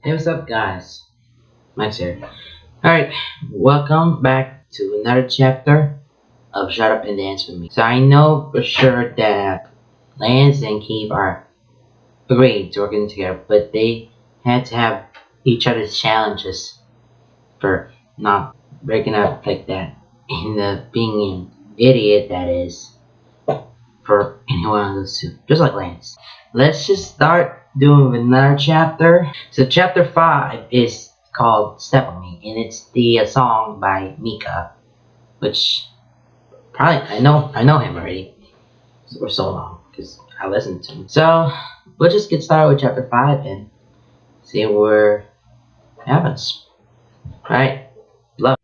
Hey, what's up, guys? Max here. Alright, welcome back to another chapter of Shut Up and Dance with Me. So, I know for sure that Lance and Keith are agreed to working together, but they had to have each other's challenges for not breaking up like that and being an idiot that is for anyone of those two, just like Lance. Let's just start doing another chapter. So chapter 5 is called Step on Me, and it's the song by Mika, which probably I know him already for so long because I listened to him. So we'll just get started with chapter 5 and see where it happens. Right? Love.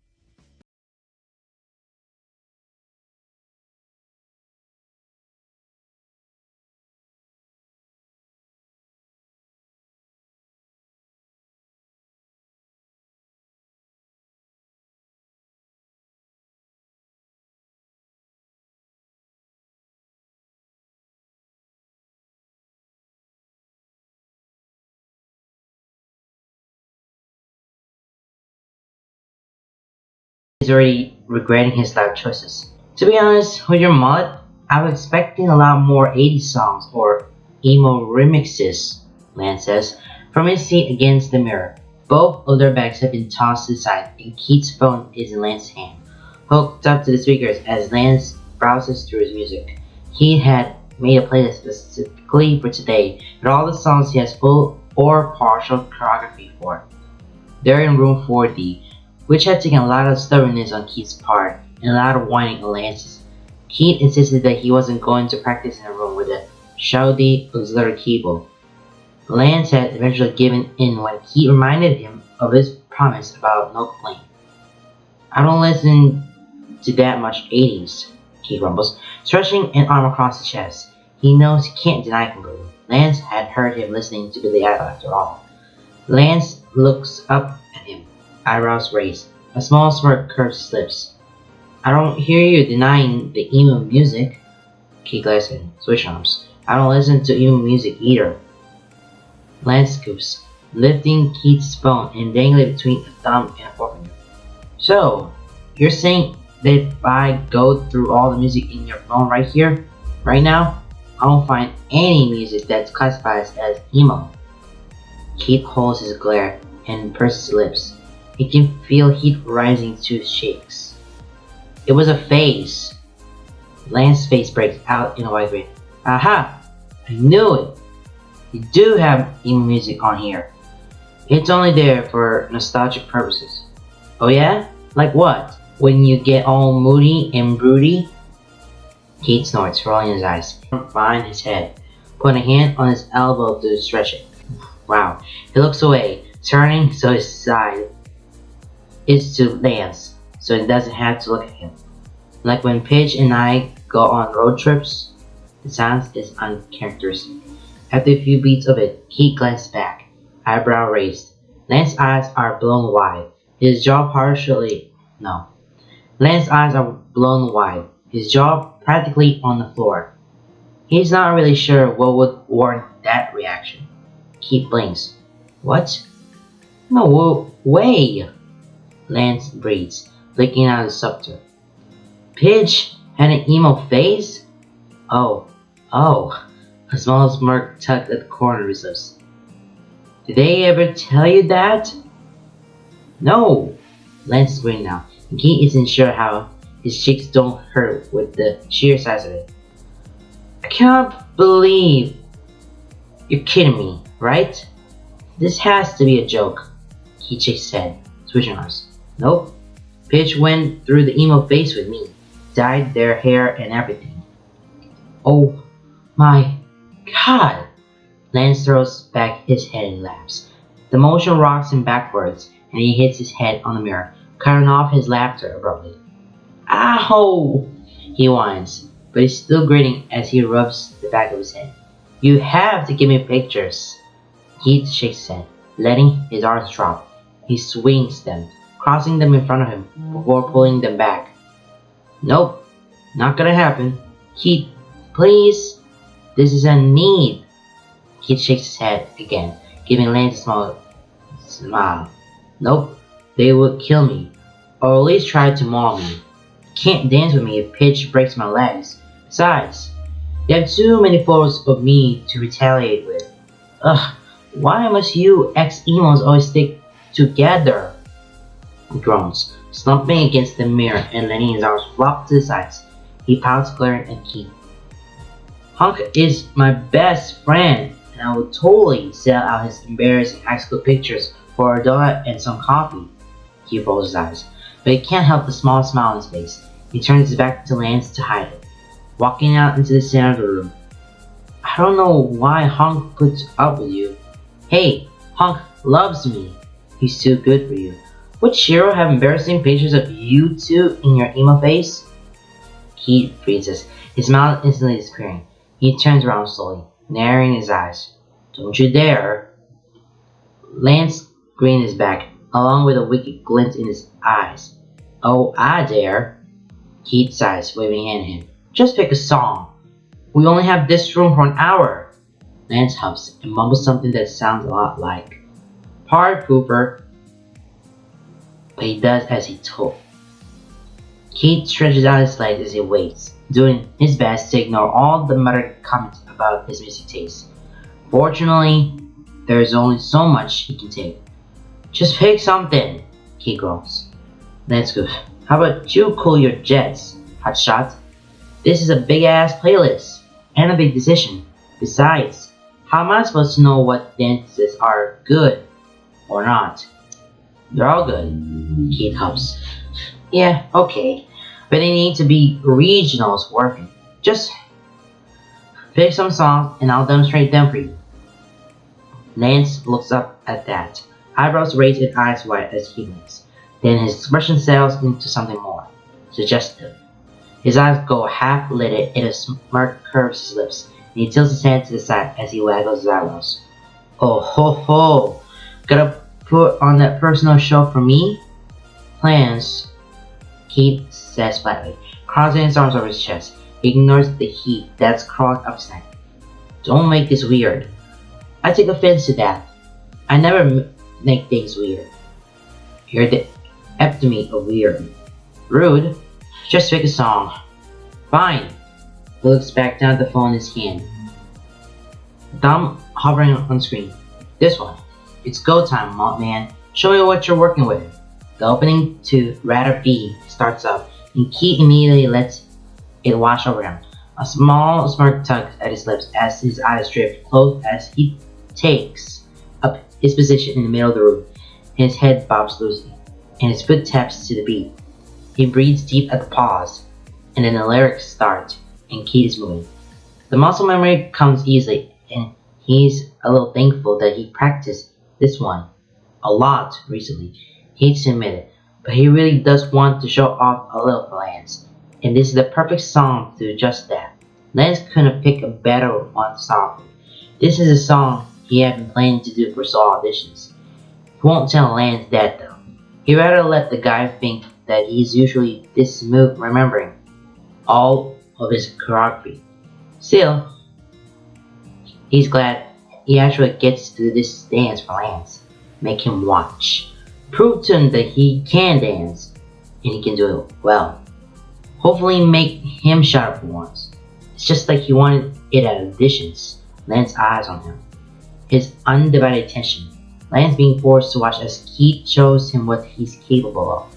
He's already regretting his life choices. To be honest, with your mullet, I was expecting a lot more 80s songs or emo remixes, Lance says, from his seat against the mirror. Both of their bags have been tossed aside, and Keith's phone is in Lance's hand, hooked up to the speakers as Lance browses through his music. He had made a playlist specifically for today with all the songs he has full or partial choreography for. They're in room 4D, which had taken a lot of stubbornness on Keith's part and a lot of whining on Lance's. Keith insisted that he wasn't going to practice in a room with a shouty auxiliary keyboard. Lance had eventually given in when Keith reminded him of his promise about no complaint. I don't listen to that much 80s, Keith grumbles, stretching an arm across his chest. He knows he can't deny completely. Lance had heard him listening to Billy Idol after all. Lance looks up at him, eyebrows raised. A small smirk curves his lips. I don't hear you denying the emo music. Keith glares at him, switch arms. I don't listen to emo music either. Lance scoops, lifting Keith's phone and dangling it between a thumb and a forefinger. So, you're saying that if I go through all the music in your phone right here, right now, I won't find any music that's classified as emo. Keith holds his glare and purses his lips. He can feel heat rising to his cheeks. It was a phase. Lance's face breaks out in a wide grin. Aha! I knew it! You do have emo music on here. It's only there for nostalgic purposes. Oh yeah? Like what? When you get all moody and broody? Keith snorts, rolling his eyes behind his head, putting a hand on his elbow to stretch it. Wow. He looks away, turning so his side is to Lance, so he doesn't have to look at him. Like when Paige and I go on road trips, the silence is uncharacteristic. After a few beats of it, he glances back, eyebrow raised. Lance's eyes are blown wide, his jaw partially no. Lance's eyes are blown wide, his jaw practically on the floor. He's not really sure what would warrant that reaction. Keith blinks. What? No way! Lance breathes, blinking out his scepter. Pidge had an emo face? Oh, oh. A small smirk tugged at the corner of his lips. Did they ever tell you that? No! Lance is grinning now, and Keith isn't sure how his cheeks don't hurt with the sheer size of it. I can't believe you're kidding me, right? This has to be a joke. Keith shakes his head, switching arms. Nope. Pidge went through the emo phase with me, dyed their hair and everything. Oh my god! Lance throws back his head and laughs. The motion rocks him backwards, and he hits his head on the mirror, cutting off his laughter abruptly. Ow! He whines, but he's still grinning as he rubs the back of his head. You have to give me pictures. Keith shakes his head, letting his arms drop. He swings them, crossing them in front of him before pulling them back. Nope, not gonna happen. Keith, please. This is a need. Keith shakes his head again, giving Lance a small Smile. Nope, they would kill me, or at least try to maul me. Can't dance with me if Pitch breaks my legs. Besides, they have too many photos of me to retaliate with. Ugh, why must you ex-emos always stick together? He groans, slumping against the mirror and letting his arms flop to the sides. He pouts, glaring at Keith. Hunk is my best friend, and I would totally sell out his embarrassing high school pictures for a donut and some coffee. He rolls his eyes, but he can't help the small smile on his face. He turns his back to Lance to hide it, walking out into the center of the room. I don't know why Hunk puts up with you. Hey, Hunk loves me. He's too good for you. Would Shiro have embarrassing pictures of you two in your emo face? He freezes, his mouth instantly disappearing. He turns around slowly, narrowing his eyes. Don't you dare. Lance grinned his back, along with a wicked glint in his eyes. Oh, I dare. Keith sighs, waving a hand at him. Just pick a song. We only have this room for an hour. Lance huffs and mumbles something that sounds a lot like Party Pooper. But he does as he told. Keith stretches out his legs as he waits, doing his best to ignore all the muttered comments about his music taste. Fortunately, there is only so much he can take. Just pick something, he growls. That's good. How about you cool your jets, hotshot? This is a big-ass playlist, and a big decision. Besides, how am I supposed to know what dances are good or not? They're all good, Keith hubs. Yeah, okay, but they need to be regionals working. Just pick some songs and I'll demonstrate them for you. Lance looks up at that, eyebrows raised and eyes wide as he blinks. Then his expression settles into something more suggestive. His eyes go half-lidded and a smirk curves his lips, and he tilts his head to the side as he waggles his eyebrows. Oh ho ho! Gotta put on that personal show for me? Plans, Keith says flatly, crossing his arms over his chest. He ignores the heat that's crawling up his neck. Don't make this weird. I take offense to that. I never make things weird. You're the epitome of weird. Rude. Just pick a song. Fine. He looks back down at the phone in his hand. Thumb hovering on screen. This one. It's go time, man. Show me what you're working with. The opening to Radar B starts up, and Keith immediately lets it wash over him. A small smirk tugs at his lips as his eyes drift close as he takes up his position in the middle of the room. His head bobs loosely, and his foot taps to the beat. He breathes deep at the pause, and then the lyrics start, and Keith is moving. The muscle memory comes easily, and he's a little thankful that he practiced this one a lot recently. He hates to admit it, but he really does want to show off a little for Lance, and this is the perfect song to do just that. Lance couldn't pick a better one to start with. This is a song he had been planning to do for solo auditions. He won't tell Lance that though. He'd rather let the guy think that he's usually this smooth remembering all of his choreography. Still, he's glad he actually gets to do this dance for Lance. Make him watch. Prove to him that he can dance, and he can do it well. Hopefully make him shut up for once. It's just like he wanted it at auditions. Lance's eyes on him. His undivided attention. Lance being forced to watch as Keith shows him what he's capable of.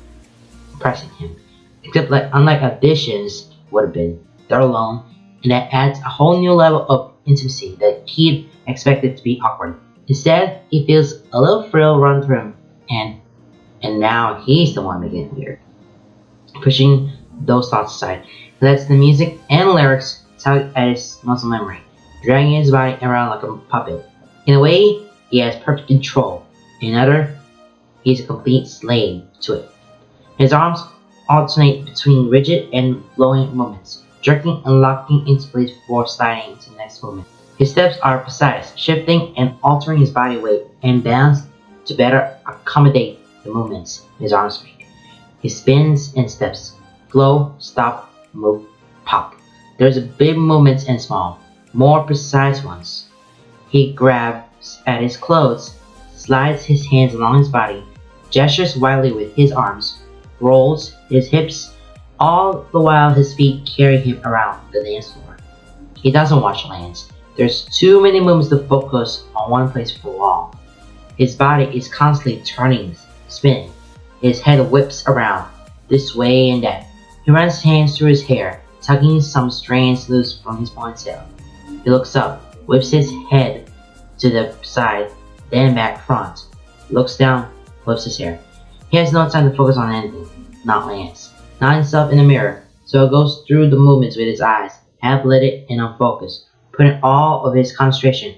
Impressing him. Except like unlike auditions would have been, they're alone, and that adds a whole new level of intimacy that Keith expected to be awkward. Instead, he feels a little thrill run through him, and now he's the one making it weird. Pushing those thoughts aside, he lets the music and lyrics tug at his muscle memory, dragging his body around like a puppet. In a way, he has perfect control. In another, he's a complete slave to it. His arms alternate between rigid and flowing movements, jerking and locking into place before sliding into the next movement. His steps are precise, shifting and altering his body weight and balance to better accommodate the movements his arms make. He spins and steps, flow, stop, move, pop. There's big movements and small, more precise ones. He grabs at his clothes, slides his hands along his body, gestures wildly with his arms, rolls his hips, all the while his feet carry him around the dance floor. He doesn't watch Lance. There's too many movements to focus on one place for long. His body is constantly turning, spinning. His head whips around, this way and that. He runs his hands through his hair, tugging some strands loose from his ponytail. He looks up, whips his head to the side, then back front. Looks down, flips his hair. He has no time to focus on anything, not Lance, not himself in the mirror, so he goes through the movements with his eyes, half-lidded and unfocused, putting all of his concentration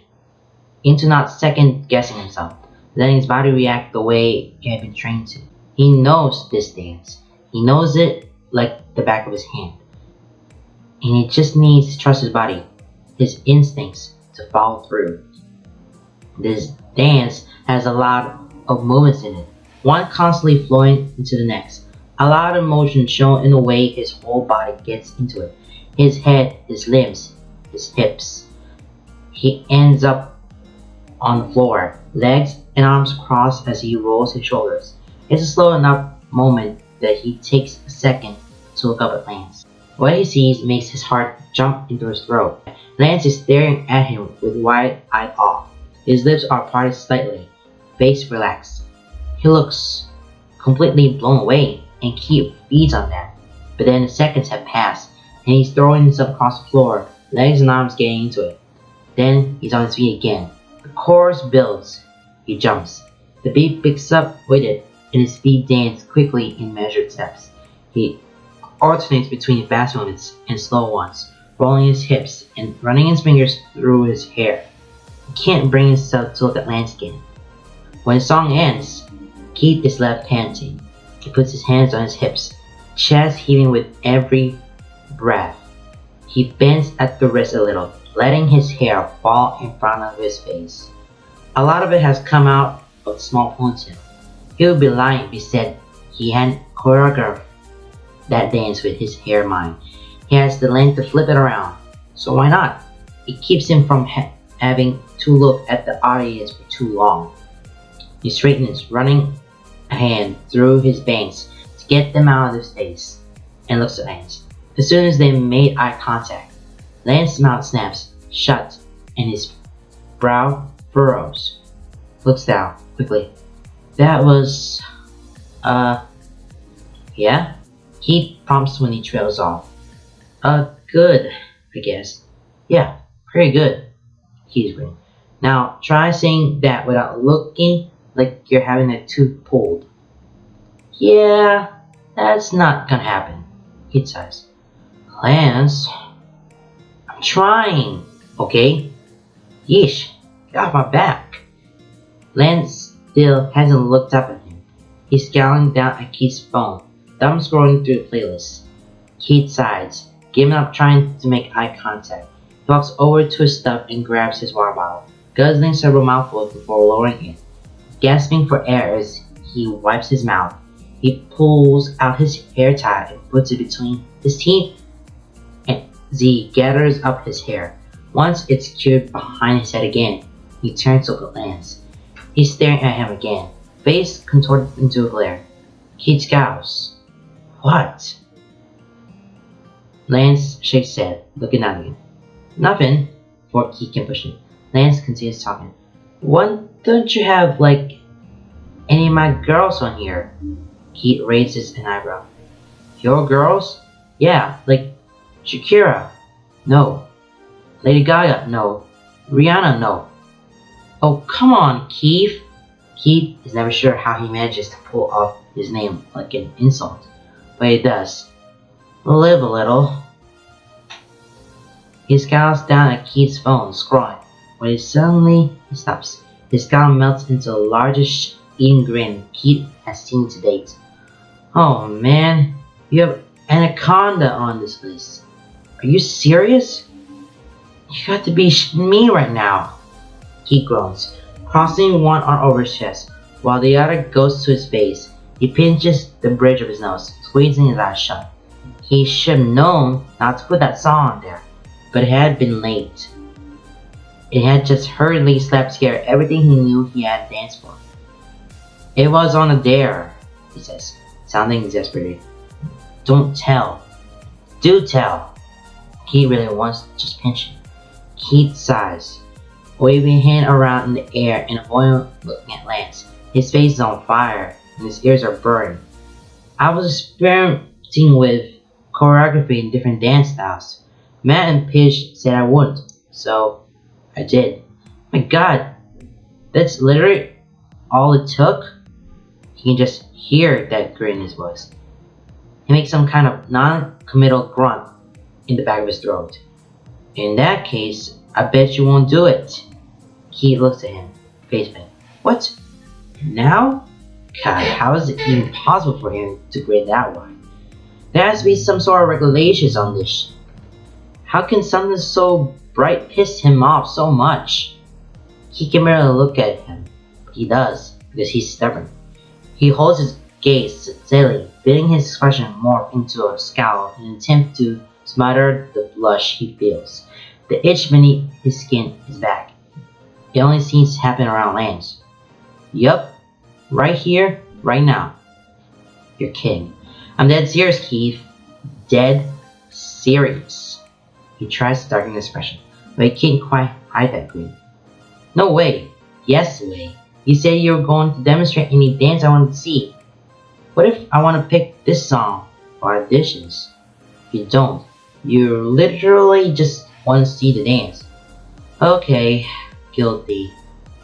into not second-guessing himself, letting his body react the way he had been trained to. He knows this dance. He knows it like the back of his hand. And he just needs to trust his body, his instincts, to follow through. This dance has a lot of movements in it, one constantly flowing into the next. A lot of motion shown in the way his whole body gets into it. His head, his limbs, his hips. He ends up on the floor, legs and arms crossed as he rolls his shoulders. It's a slow enough moment that he takes a second to look up at Lance. What he sees makes his heart jump into his throat. Lance is staring at him with wide-eyed awe. His lips are parted slightly, face relaxed. He looks completely blown away, and Keith feeds on that. But then the seconds have passed, and he's throwing himself across the floor, legs and arms getting into it. Then he's on his feet again. The chorus builds. He jumps. The beat picks up with it, and his feet dance quickly in measured steps. He alternates between fast movements and slow ones, rolling his hips and running his fingers through his hair. He can't bring himself to look at Lance again. When the song ends, Keith is left panting. He puts his hands on his hips, chest heaving with every breath. He bends at the wrist a little, letting his hair fall in front of his face. A lot of it has come out of the small ponytail. He would be lying if he said he hadn't choreographed that dance with his hair in mind. He has the length to flip it around, so why not? It keeps him from having to look at the audience for too long. He straightens, running a hand through his bangs to get them out of his face, and looks at Lance. As soon as they made eye contact, Lance's mouth snaps shut and his brow furrows. Looks down quickly. That was, yeah? He prompts when he trails off. Good, I guess. Yeah, pretty good. He's grinning. Now, try saying that without looking like you're having a tooth pulled. Yeah, that's not gonna happen, he sighs. Lance, I'm trying, okay? Yeesh, get off my back. Lance still hasn't looked up at him. He's scowling down at Keith's phone, thumb scrolling through the playlist. Keith sighs, giving up trying to make eye contact. He walks over to his stuff and grabs his water bottle, guzzling several mouthfuls before lowering it. Gasping for air as he wipes his mouth, he pulls out his hair tie and puts it between his teeth as he gathers up his hair. Once it's secured behind his head again, he turns to look at Lance. He's staring at him again, face contorted into a glare. Keith scowls. What? Lance shakes his head, looking at him. Nothing, before Keith can push him. Lance continues talking. Why don't you have, like, any of my girls on here? Keith raises an eyebrow. Your girls? Yeah, like Shakira. No. Lady Gaga? No. Rihanna? No. Oh, come on, Keith. Keith is never sure how he manages to pull off his name like an insult, but he does. Live a little. He scowls down at Keith's phone, scrolling. When he suddenly stops, his scowl melts into the largest eating grin Keith has seen to date. Oh man, you have Anaconda on this list. Are you serious? You got to be me right now. Keith groans, crossing one arm over his chest, while the other goes to his face. He pinches the bridge of his nose, squeezing his eyes shut. He should have known not to put that song on there, but it had been late. It had just hurriedly slapped Scare everything he knew he had danced for. It was on a dare, he says, sounding exasperated. Don't tell. Do tell. He really wants to just pinch him. Keith sighs, waving a hand around in the air and avoiding looking at Lance. His face is on fire and his ears are burning. I was experimenting with choreography in different dance styles. Matt and Pidge said I wouldn't, so I did. My god, that's literally all it took? He can just hear that grin in his voice. He makes some kind of non-committal grunt in the back of his throat. In that case, I bet you won't do it. Keith looks at him, face bent. What? Now? God, how is it even possible for him to grin that way? There has to be some sort of regulations on this. How can something so bright piss him off so much? He can barely look at him. He does, because he's stubborn. He holds his gaze steadily, building his expression morph into a scowl in an attempt to smother the blush he feels. The itch beneath his skin is back. It only seems to happen around Lance. Yup, right here, right now. You're kidding. I'm dead serious, Keith. Dead serious. He tries to darken the expression, but he can't quite hide that grin. No way. Yes way. You said you were going to demonstrate any dance I wanted to see. What if I want to pick this song for auditions? If you don't, you literally just want to see the dance. Okay, guilty.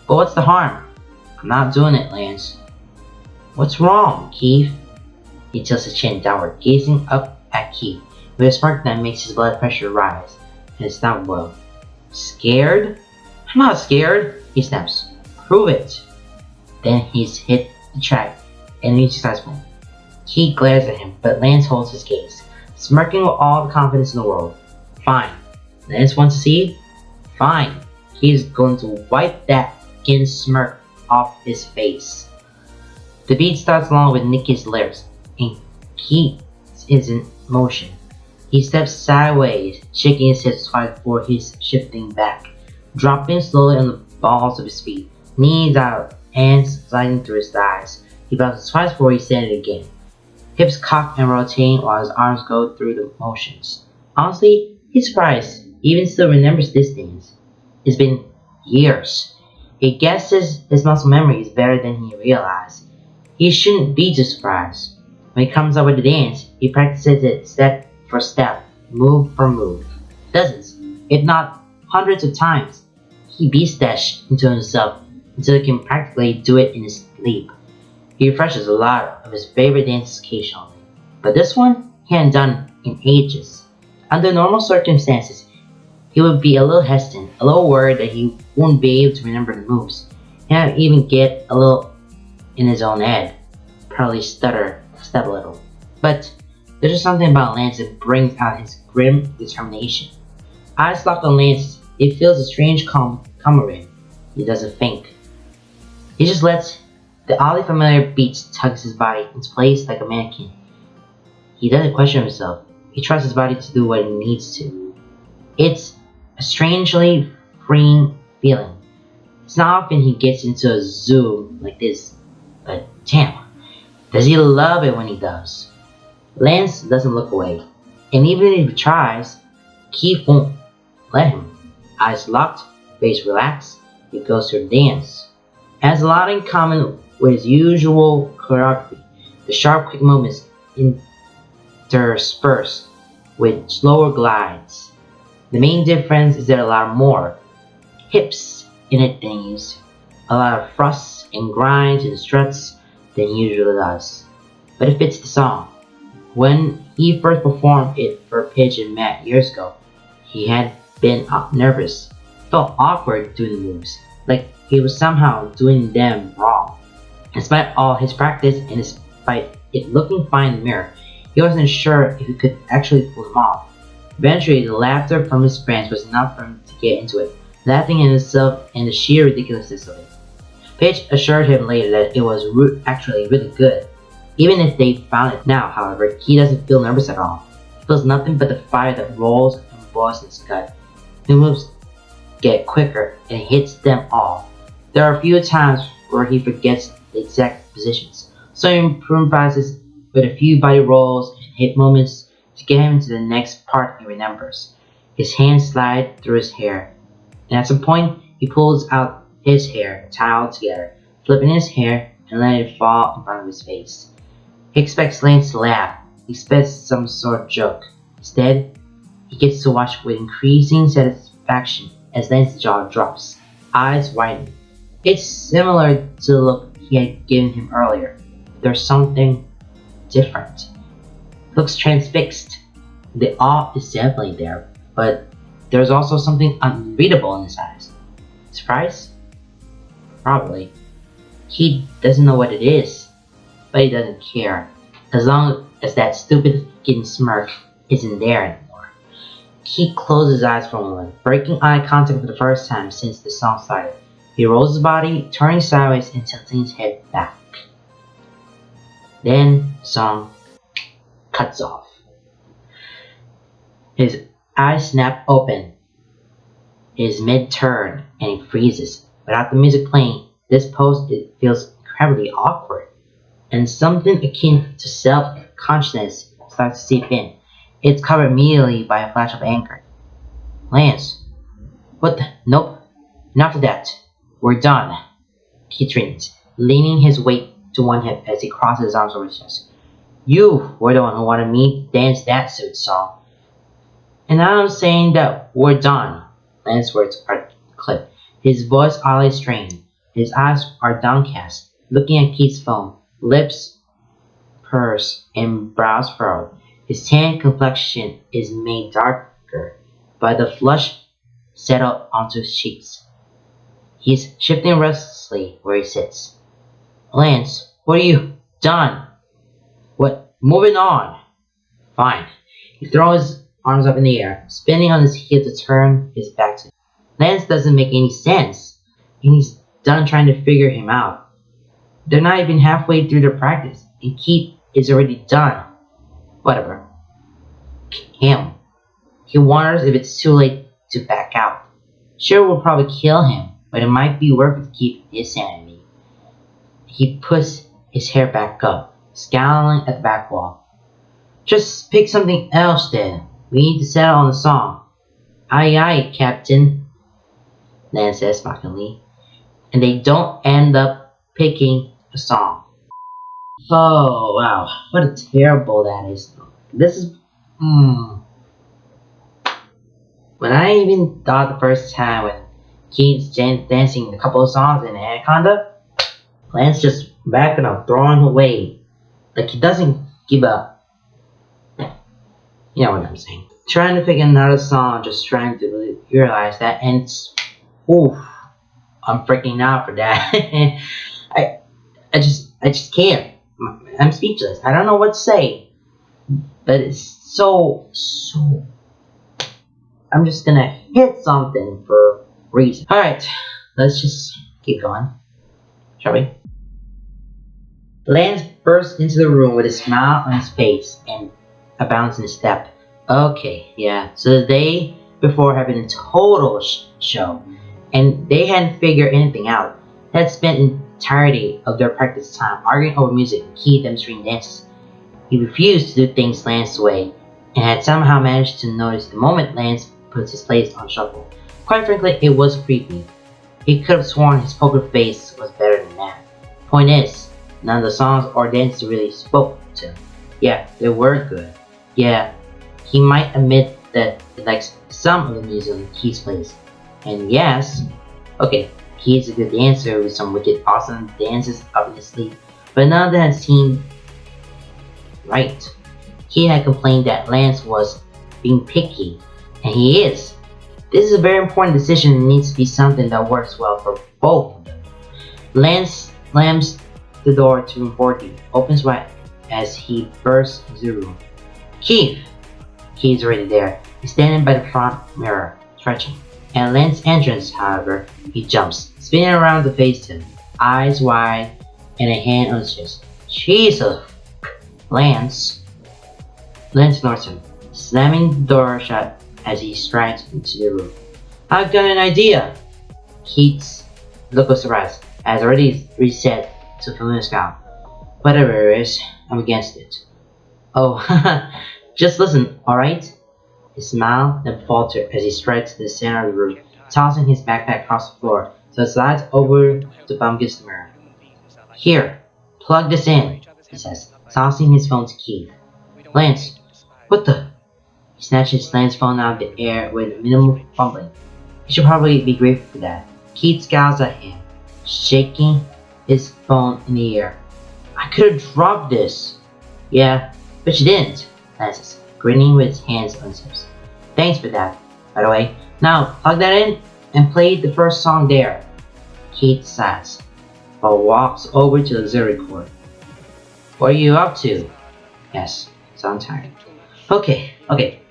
But what's the harm? I'm not doing it, Lance. What's wrong, Keith? He tilts his chin downward, gazing up at Keith with a smirk that makes his blood pressure rise and his stomach boil. Scared? I'm not scared, he snaps. Prove it. Then he's hit the track and the music starts playing. Keith glares at him, but Lance holds his gaze, smirking with all the confidence in the world. Fine. Lance wants to see? Fine. He's going to wipe that skin smirk off his face. The beat starts along with Nicky's lyrics, and Keith is in motion. He steps sideways, shaking his hips twice before he's shifting back, dropping slowly on the balls of his feet, knees out, hands sliding through his thighs. He bounces twice before he said it again. Hips cock and rotate while his arms go through the motions. Honestly, he's surprised he even still remembers this dance. It's been years. He guesses his muscle memory is better than he realized. He shouldn't be too surprised. When he comes up with the dance, he practices it step for step, move for move. Dozens, if not hundreds of times. He beats that into himself until he can practically do it in his sleep. He refreshes a lot of his favorite dances occasionally, but this one he hadn't done in ages. Under normal circumstances, he would be a little hesitant, a little worried that he wouldn't be able to remember the moves, and even get a little in his own head, probably stutter, step a little. But there's just something about Lance that brings out his grim determination. Eyes locked on Lance, he feels a strange calm come over him. He doesn't think. He just lets the oddly familiar beats tug his body into place like a mannequin. He doesn't question himself. He trusts his body to do what it needs to. It's a strangely freeing feeling. It's not often he gets into a zoom like this, but damn, does he love it when he does. Lance doesn't look away, and even if he tries, Keith won't let him. Eyes locked, face relaxed, he goes to a dance. It has a lot in common with his usual choreography, the sharp quick movements interspersed with slower glides. The main difference is there are a lot more hips in it than he used, a lot of thrusts and grinds and struts than he usually does. But it fits the song. When he first performed it for Pidge and Matt years ago, he had been nervous, felt awkward doing the moves, like he was somehow doing them wrong. Despite all his practice and despite it looking fine in the mirror, he wasn't sure if he could actually pull them off. Eventually, the laughter from his friends was enough for him to get into it, laughing at himself and the sheer ridiculousness of it. Pidge assured him later that it was actually really good. Even if they found it now, however, he doesn't feel nervous at all. He feels nothing but the fire that rolls and boils in his gut. He moves get quicker and hits them all. There are a few times where he forgets the exact positions, so he improvises with a few body rolls and hit moments to get him to the next part he remembers. His hands slide through his hair, and at some point he pulls out his hair tied together, flipping his hair and letting it fall in front of his face. He expects Lance to laugh. He expects some sort of joke. Instead, he gets to watch with increasing satisfaction as Lance's jaw drops, eyes widen. It's similar to the look he had given him earlier. There's something different. He looks transfixed. The awe is definitely there, but there's also something unreadable in his eyes. Surprise? Probably. He doesn't know what it is, but he doesn't care, as long as that stupid fucking smirk isn't there anymore. He closes his eyes for a moment, breaking eye contact for the first time since the song started. He rolls his body, turning sideways and tilting his head back. Then the song cuts off. His eyes snap open. His mid-turn and he freezes. Without the music playing, this pose it feels incredibly awkward, and something akin to self-consciousness starts to seep in. It's covered immediately by a flash of anger. Lance, what the? Nope, enough of that. We're done. He treats, leaning his weight to one hip as he crosses his arms over his chest. You were the one who wanted me to dance that suit song. And now I'm saying that we're done. Lance's words are clipped. His voice oddly strained. His eyes are downcast, looking at Keith's phone, lips pursed and brows furrowed. His tan complexion is made darker by the flush settled onto his cheeks. He's shifting restlessly where he sits. Lance, what are you done? What? Moving on. Fine. He throws his arms up in the air, spinning on his heel to turn his back to him. Lance doesn't make any sense, and he's done trying to figure him out. They're not even halfway through their practice, and Keith is already done. Whatever. Him. He wonders if it's too late to back out. Sure, we'll probably kill him, but it might be worth it to keep his sanity. He puts his hair back up, scowling at the back wall. Just pick something else then. We need to settle on the song. Aye aye, Captain, Lance says mockingly. And they don't end up picking a song. Oh wow, what a terrible that is. This is When I even thought the first time when Keith's dancing a couple of songs in Anaconda, Lance just backing up, throwing away. Like he doesn't give up. You know what I'm saying. Trying to pick another song, just trying to really realize that, and oof, I'm freaking out for that. I just can't. I'm speechless. I don't know what to say. But it's so I'm just gonna hit something for a reason. Alright, let's just keep going. Shall we? Lance burst into the room with a smile on his face and a bounce in his step. Okay, yeah, so the day before had been a total show, and they hadn't figured anything out. They had spent the entirety of their practice time arguing over music and Keith demonstrating dances. He refused to do things Lance's way, and had somehow managed to notice the moment Lance puts his plays on shuffle. Quite frankly, it was creepy. He could have sworn his poker face was better than that. Point is, none of the songs or dances really spoke to him. Yeah, they were good. Yeah, he might admit that he likes some of the music Keith plays. And yes, okay, he's a good dancer with some wicked awesome dances up his sleeve, but none of that seemed right. He had complained that Lance was being picky, and he is. This is a very important decision and needs to be something that works well for both of them. Lance slams the door to room 40, opens wide as he bursts into the room. Keith! Keith's already there. He's standing by the front mirror, stretching. At Lance's entrance, however, he jumps, spinning around to face him, eyes wide and a hand on his chest. Jesus! Lance! Lance ignores him, slamming the door shut as he strides into the room. I've got an idea! Keith's look of surprise has already reset to familiar ground. Whatever it is, I'm against it. Oh, just listen, alright? He smiled and faltered as he strides to the center of the room, tossing his backpack across the floor so it slides over to bump against the mirror. Here, plug this in, he says, tossing his phone to Keith. Lance, what the? He snatches Lance's phone out of the air with minimal fumbling. He should probably be grateful for that. Keith scowls at him, shaking his phone in the air. I could have dropped this. Yeah, but you didn't, Lance says, grinning with his hands on his hips. Thanks for that, by the way. Now, plug that in and play the first song there. Keith sighs, but walks over to the auxiliary cord. What are you up to? Yes, so I'm tired. Okay.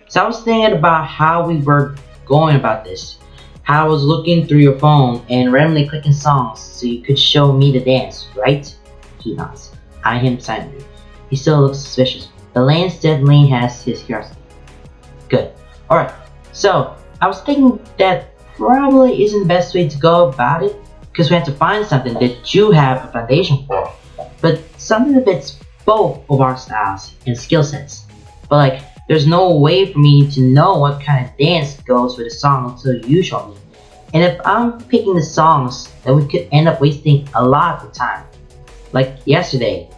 So I was thinking about how we were going about this. How I was looking through your phone and randomly clicking songs so you could show me the dance, right? He nods, eyeing him silently. He still looks suspicious, but Lance definitely has his curiosity. Good. Alright, so I was thinking that probably isn't the best way to go about it, because we have to find something that you have a foundation for, but something that fits both of our styles and skill sets. But like, there's no way for me to know what kind of dance goes with a song until you show me. And if I'm picking the songs, then we could end up wasting a lot of time. Like yesterday,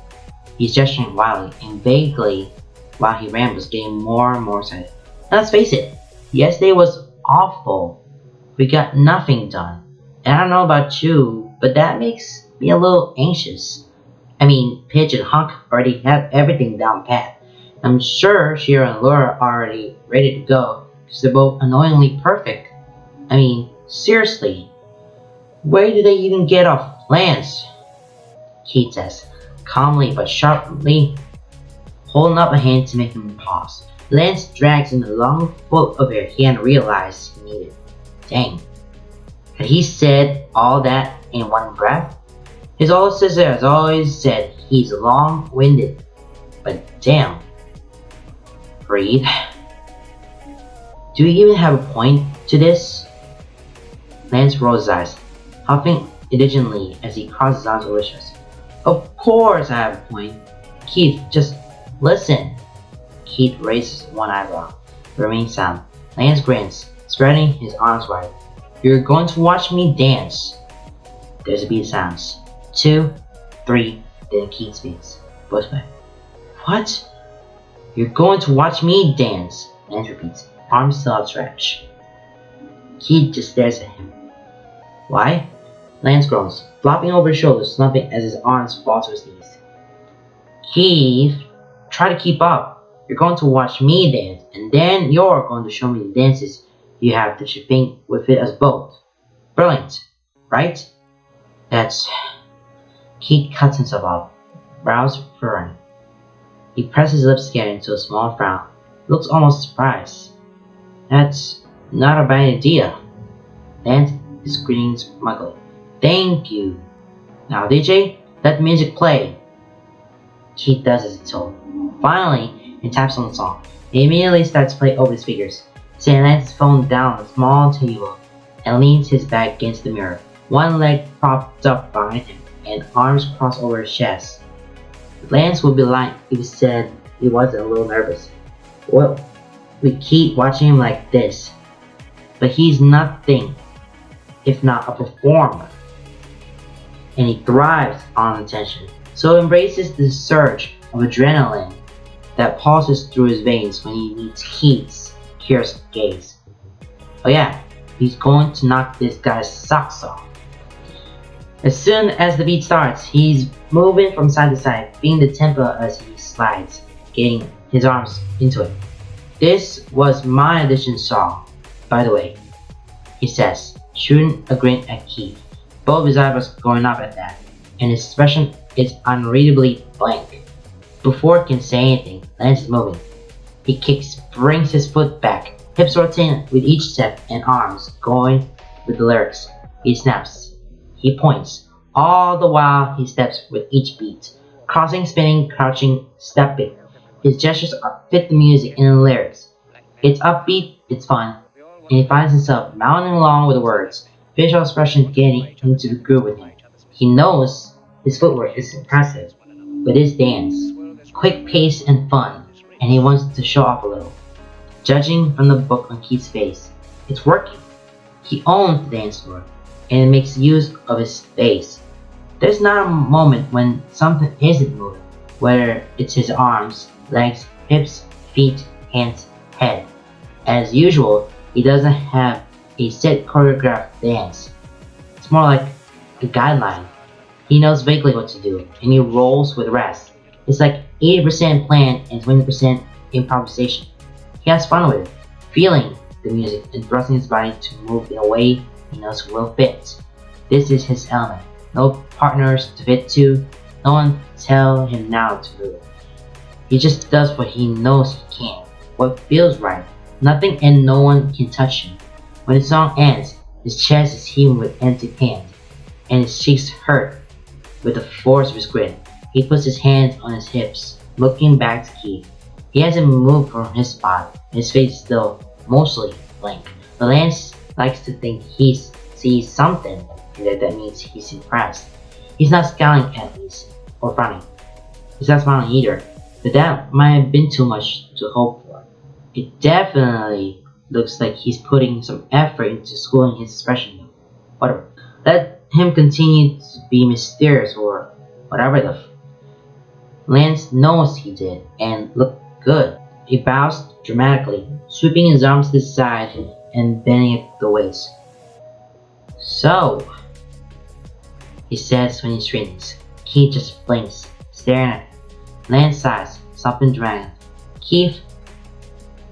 he's gesturing wildly and vaguely while he rambles, getting more and more excited. Now let's face it, yesterday was awful. We got nothing done. And I don't know about you, but that makes me a little anxious. I mean, Pidge and Hunk already have everything down pat. I'm sure Shira and Laura are already ready to go, because they're both annoyingly perfect. I mean, seriously, where do they even get off Lance? Keith says, calmly but sharply, holding up a hand to make him pause. Lance drags in the long foot of air he hadn't realized he needed. Dang. Had he said all that in one breath? His older sister has always said he's long-winded. But damn. Breathe. Do you even have a point to this? Lance rolls his eyes, huffing indignantly as he crosses his arms over his chest. Of course I have a point. Keith, just listen. Keith raises one eyebrow, but remains silent. Lance grins, spreading his arms wide. You're going to watch me dance. There's a beat of silence. 2, 3, then Keith speaks. Both way. What? You're going to watch me dance, Lance repeats, arms still outstretched. Keith just stares at him. Why? Lance groans, flopping over his shoulders, slumping as his arms fall to his knees. Keith, try to keep up. You're going to watch me dance, and then you're going to show me the dances you have that you think would fit us both. Brilliant, right? That's... Keith cuts himself off, brows furrowing. He presses his lips together into a small frown, looks almost surprised. That's not a bad idea. Lance is grinning smugly. Thank you. Now DJ, let the music play. Keith does as he's told. Finally, he taps on the song. He immediately starts to play over the speakers, setting Lance's phone down on a small table and leans his back against the mirror, one leg propped up behind him and arms crossed over his chest. Lance would be lying if he said he wasn't a little nervous. Well, we keep watching him like this, but he's nothing if not a performer, and he thrives on attention, so embraces the surge of adrenaline that pulses through his veins when he meets Keith's curious gaze. Oh yeah, he's going to knock this guy's socks off. As soon as the beat starts, he's moving from side to side, feeling the tempo as he slides, getting his arms into it. This was my audition song, by the way, he says, shooting a grin at Keith, both his eyebrows going up at that, and his expression is unreadably blank. Before he can say anything, Lance is moving. He kicks, brings his foot back, hips rotating with each step and arms going with the lyrics. He snaps. He points. All the while he steps with each beat, crossing, spinning, crouching, stepping. His gestures fit the music and the lyrics. It's upbeat, it's fun. and he finds himself mounting along with the words, facial expression getting into the groove with him. He knows his footwork is impressive, but his dance, quick pace and fun, and he wants to show off a little. Judging from the book on Keith's face, it's working. He owns the dance floor, and makes use of his space. There's not a moment when something isn't moving, whether it's his arms, legs, hips, feet, hands, head. As usual, he doesn't have a set choreographed dance. It's more like a guideline. He knows vaguely what to do, and he rolls with the rest. It's like 80% plan and 20% improvisation. He has fun with it, feeling the music and thrusting his body to move in a way he knows will fit. This is his element. No partners to fit to, no one tell him now to do it. He just does what he knows he can, what feels right. Nothing and no one can touch him. When the song ends, his chest is heaving with empty pants, and his cheeks hurt with the force of his grin. He puts his hands on his hips, looking back to Keith. He hasn't moved from his spot, and his face is still mostly blank. But Lance likes to think he sees something, and that means he's impressed. He's not scowling at me or frowning. He's not smiling either, but that might have been too much to hope for. It definitely looks like he's putting some effort into schooling his expression. Whatever. Let him continue to be mysterious or whatever the Lance knows he did and looked good. He bows dramatically, sweeping his arms to the side and bending at the waist. So, he says when he straightens. Keith just blinks, staring at him. Lance sighs, something dramatic. Keith,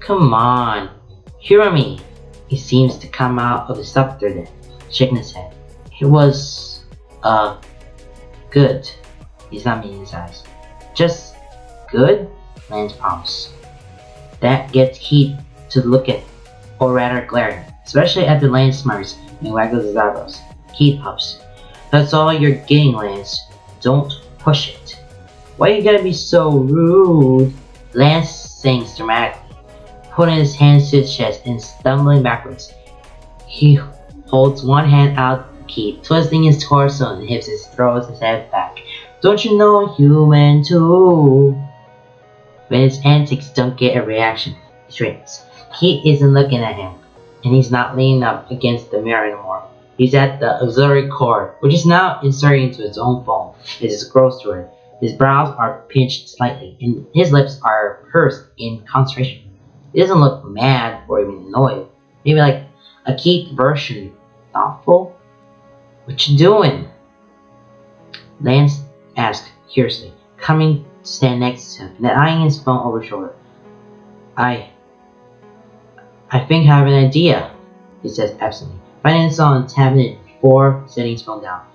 come on, hear me. He seems to come out of the subter then, shaking his head. It was, good. He's not meeting his eyes. Just good? Lance prompts. That gets Keith to look at, or rather glaring, especially after Lance smirks and waggles his eyebrows. Keith puffs. That's all you're getting, Lance. Don't push it. Why you gotta be so rude? Lance sings dramatically, putting his hands to his chest and stumbling backwards. He holds one hand out to Keith, twisting his torso and hips as he throws his head back. Don't you know I'm human too? When his antics don't get a reaction, he straightens. Keith isn't looking at him, and he's not leaning up against the mirror anymore. He's at the auxiliary cord, which is now inserted into his own phone as it scrolls through it. His brows are pinched slightly, and his lips are pursed in concentration. He doesn't look mad or even annoyed. Maybe like a Keith version. Thoughtful? What you doing? Lance asked curiously, coming to stand next to him and eyeing his phone over his shoulder. I think I have an idea, he says absently, finding his phone and tapping it before setting his phone down.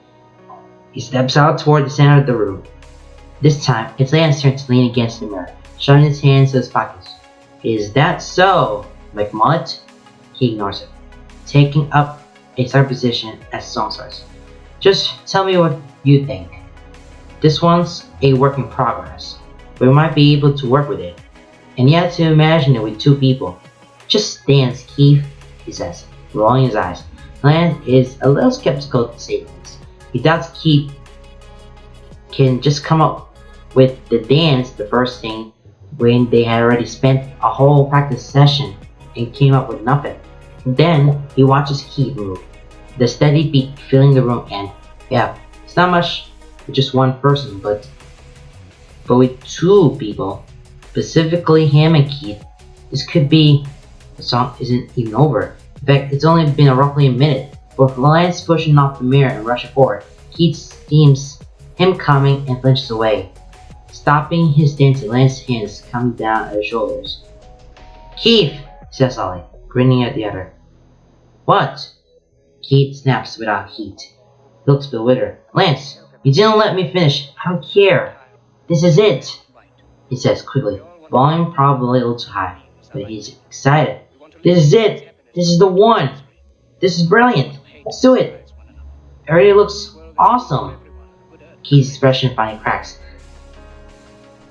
He steps out toward the center of the room. This time, it's Lance's turn to lean against the mirror, shoving his hands to his pockets. Is that so, McMullet? He ignores it, taking up a starting position as the song starts. Just tell me what you think. This one's a work in progress, but we might be able to work with it. And you have to imagine it with two people. Just dance, Keith, he says, rolling his eyes. Lance is a little skeptical to say this. He doubts Keith can just come up with the dance the first thing when they had already spent a whole practice session and came up with nothing. Then he watches Keith move, the steady beat filling the room, and yeah, it's not much with just one person, but with two people, specifically him and Keith, this could be the song isn't even over. In fact, it's only been roughly a minute. But with Lance pushing off the mirror and rushing forward, Keith sees him coming and flinches away. Stopping his dancing, Lance's hands come down at his shoulders. Keith, says Ollie, grinning at the other. What? Keith snaps without heat. He looks bewildered. Lance, you didn't let me finish. I don't care. This is it, he says quickly, volume probably a little too high, but he's excited. This is it. This is the one. This is brilliant. Let's do it. It already looks awesome. Keith's expression finally cracks,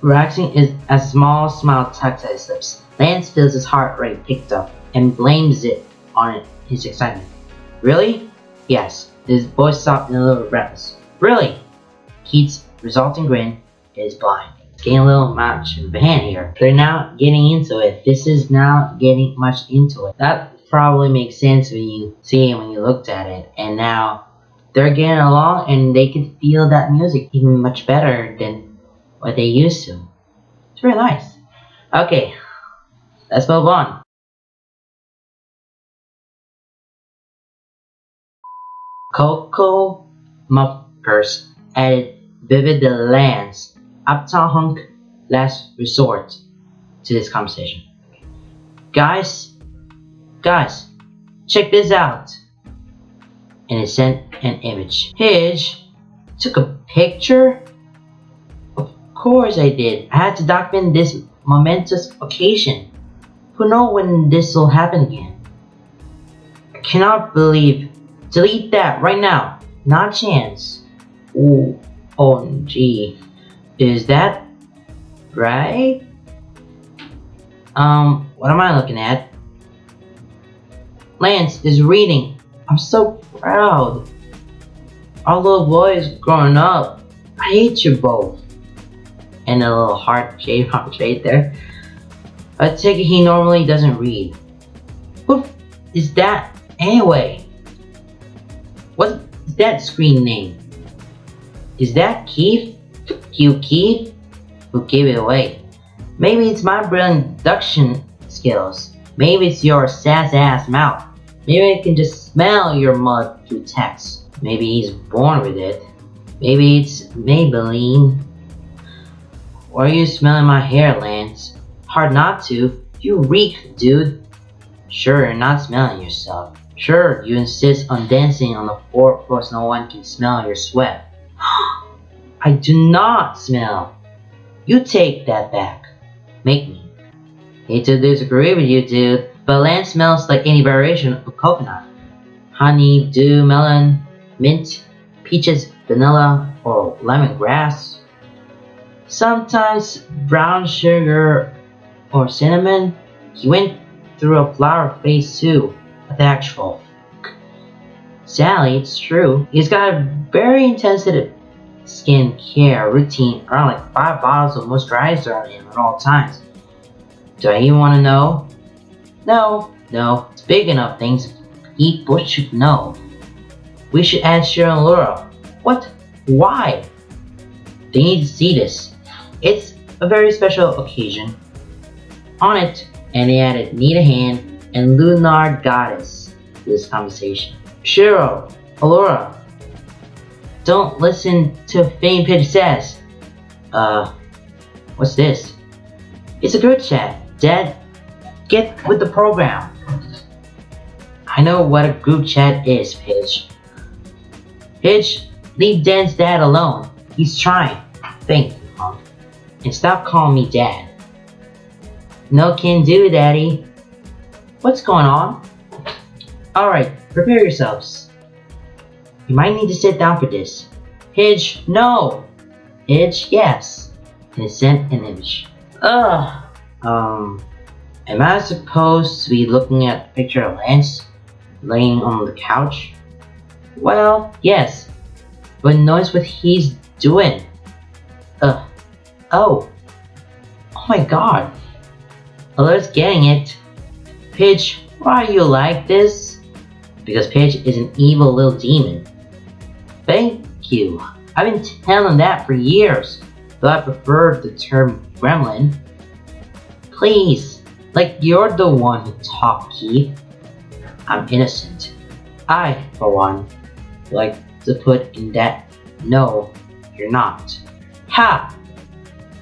relaxing as a small smile tugs at his lips. Lance feels his heart rate picked up and blames it on his excitement. Really? Yes. His voice stopped in a little breathless. Really? Keith's resulting grin is blind. It's getting a little much of a hand here. They're now getting into it. This is now getting much into it. That probably makes sense when you see it, when you looked at it. And now they're getting along and they can feel that music even much better than what they used to. It's really nice. Okay, let's move on. Coco Muffers added Vivid the Land's Uptown Hunk Last Resort to this conversation. Guys, check this out. And it sent an image. Hidge took a picture? Of course I did. I had to document this momentous occasion. Who knows when this will happen again? I cannot believe. Delete that right now. Not a chance. Ooh, OMG. Is that right? What am I looking at? Lance is reading. I'm so proud. Our little boy is growing up. I hate you both. And a little heart shade there. I take it he normally doesn't read. Who is that anyway? What is that screen name? Is that Keith? Keith? Who gave it away? Maybe it's my brilliant deduction skills. Maybe it's your sass-ass mouth. Maybe I can just smell your mud through text. Maybe he's born with it. Maybe it's Maybelline. Why are you smelling my hair, Lance? Hard not to. You reek, dude. Sure, you're not smelling yourself. Sure, you insist on dancing on the fourth floor so no one can smell your sweat. I do not smell. You take that back. Make me. Hate to disagree with you, dude, but Lance smells like any variation of coconut. Honey, dew, melon, mint, peaches, vanilla, or lemongrass. Sometimes brown sugar or cinnamon. He went through a flower phase too. The actual Sally, it's true. He's got a very intensive skin care routine, around like 5 bottles of moisturizer on him at all times. Do I even want to know? No, it's big enough things Pete Bush should know. We should add Cheryl and Laura. What? Why? They need to see this. It's a very special occasion. On it, and they added Nita Hand and Lunar Goddess to this conversation. Cheryl, Allura, don't listen to Fame Pitch says. What's this? It's a group chat. Dad, get with the program. I know what a group chat is, Pidge. Pidge, leave Dan's dad alone. He's trying. Thank you, Hunk. And stop calling me Dad. No can do, Daddy. What's going on? Alright, prepare yourselves. You might need to sit down for this. Pidge, no! Pidge, yes. And it sent an image. Am I supposed to be looking at a picture of Lance laying on the couch? Well, yes. But notice what he's doing. Oh my god. Alert's getting it. Pidge, why are you like this? Because Pidge is an evil little demon. Thank you. I've been telling that for years, but I prefer the term gremlin. Please, like you're the one who talked, Keith. I'm innocent. I, for one, like to put in that no, you're not. Ha!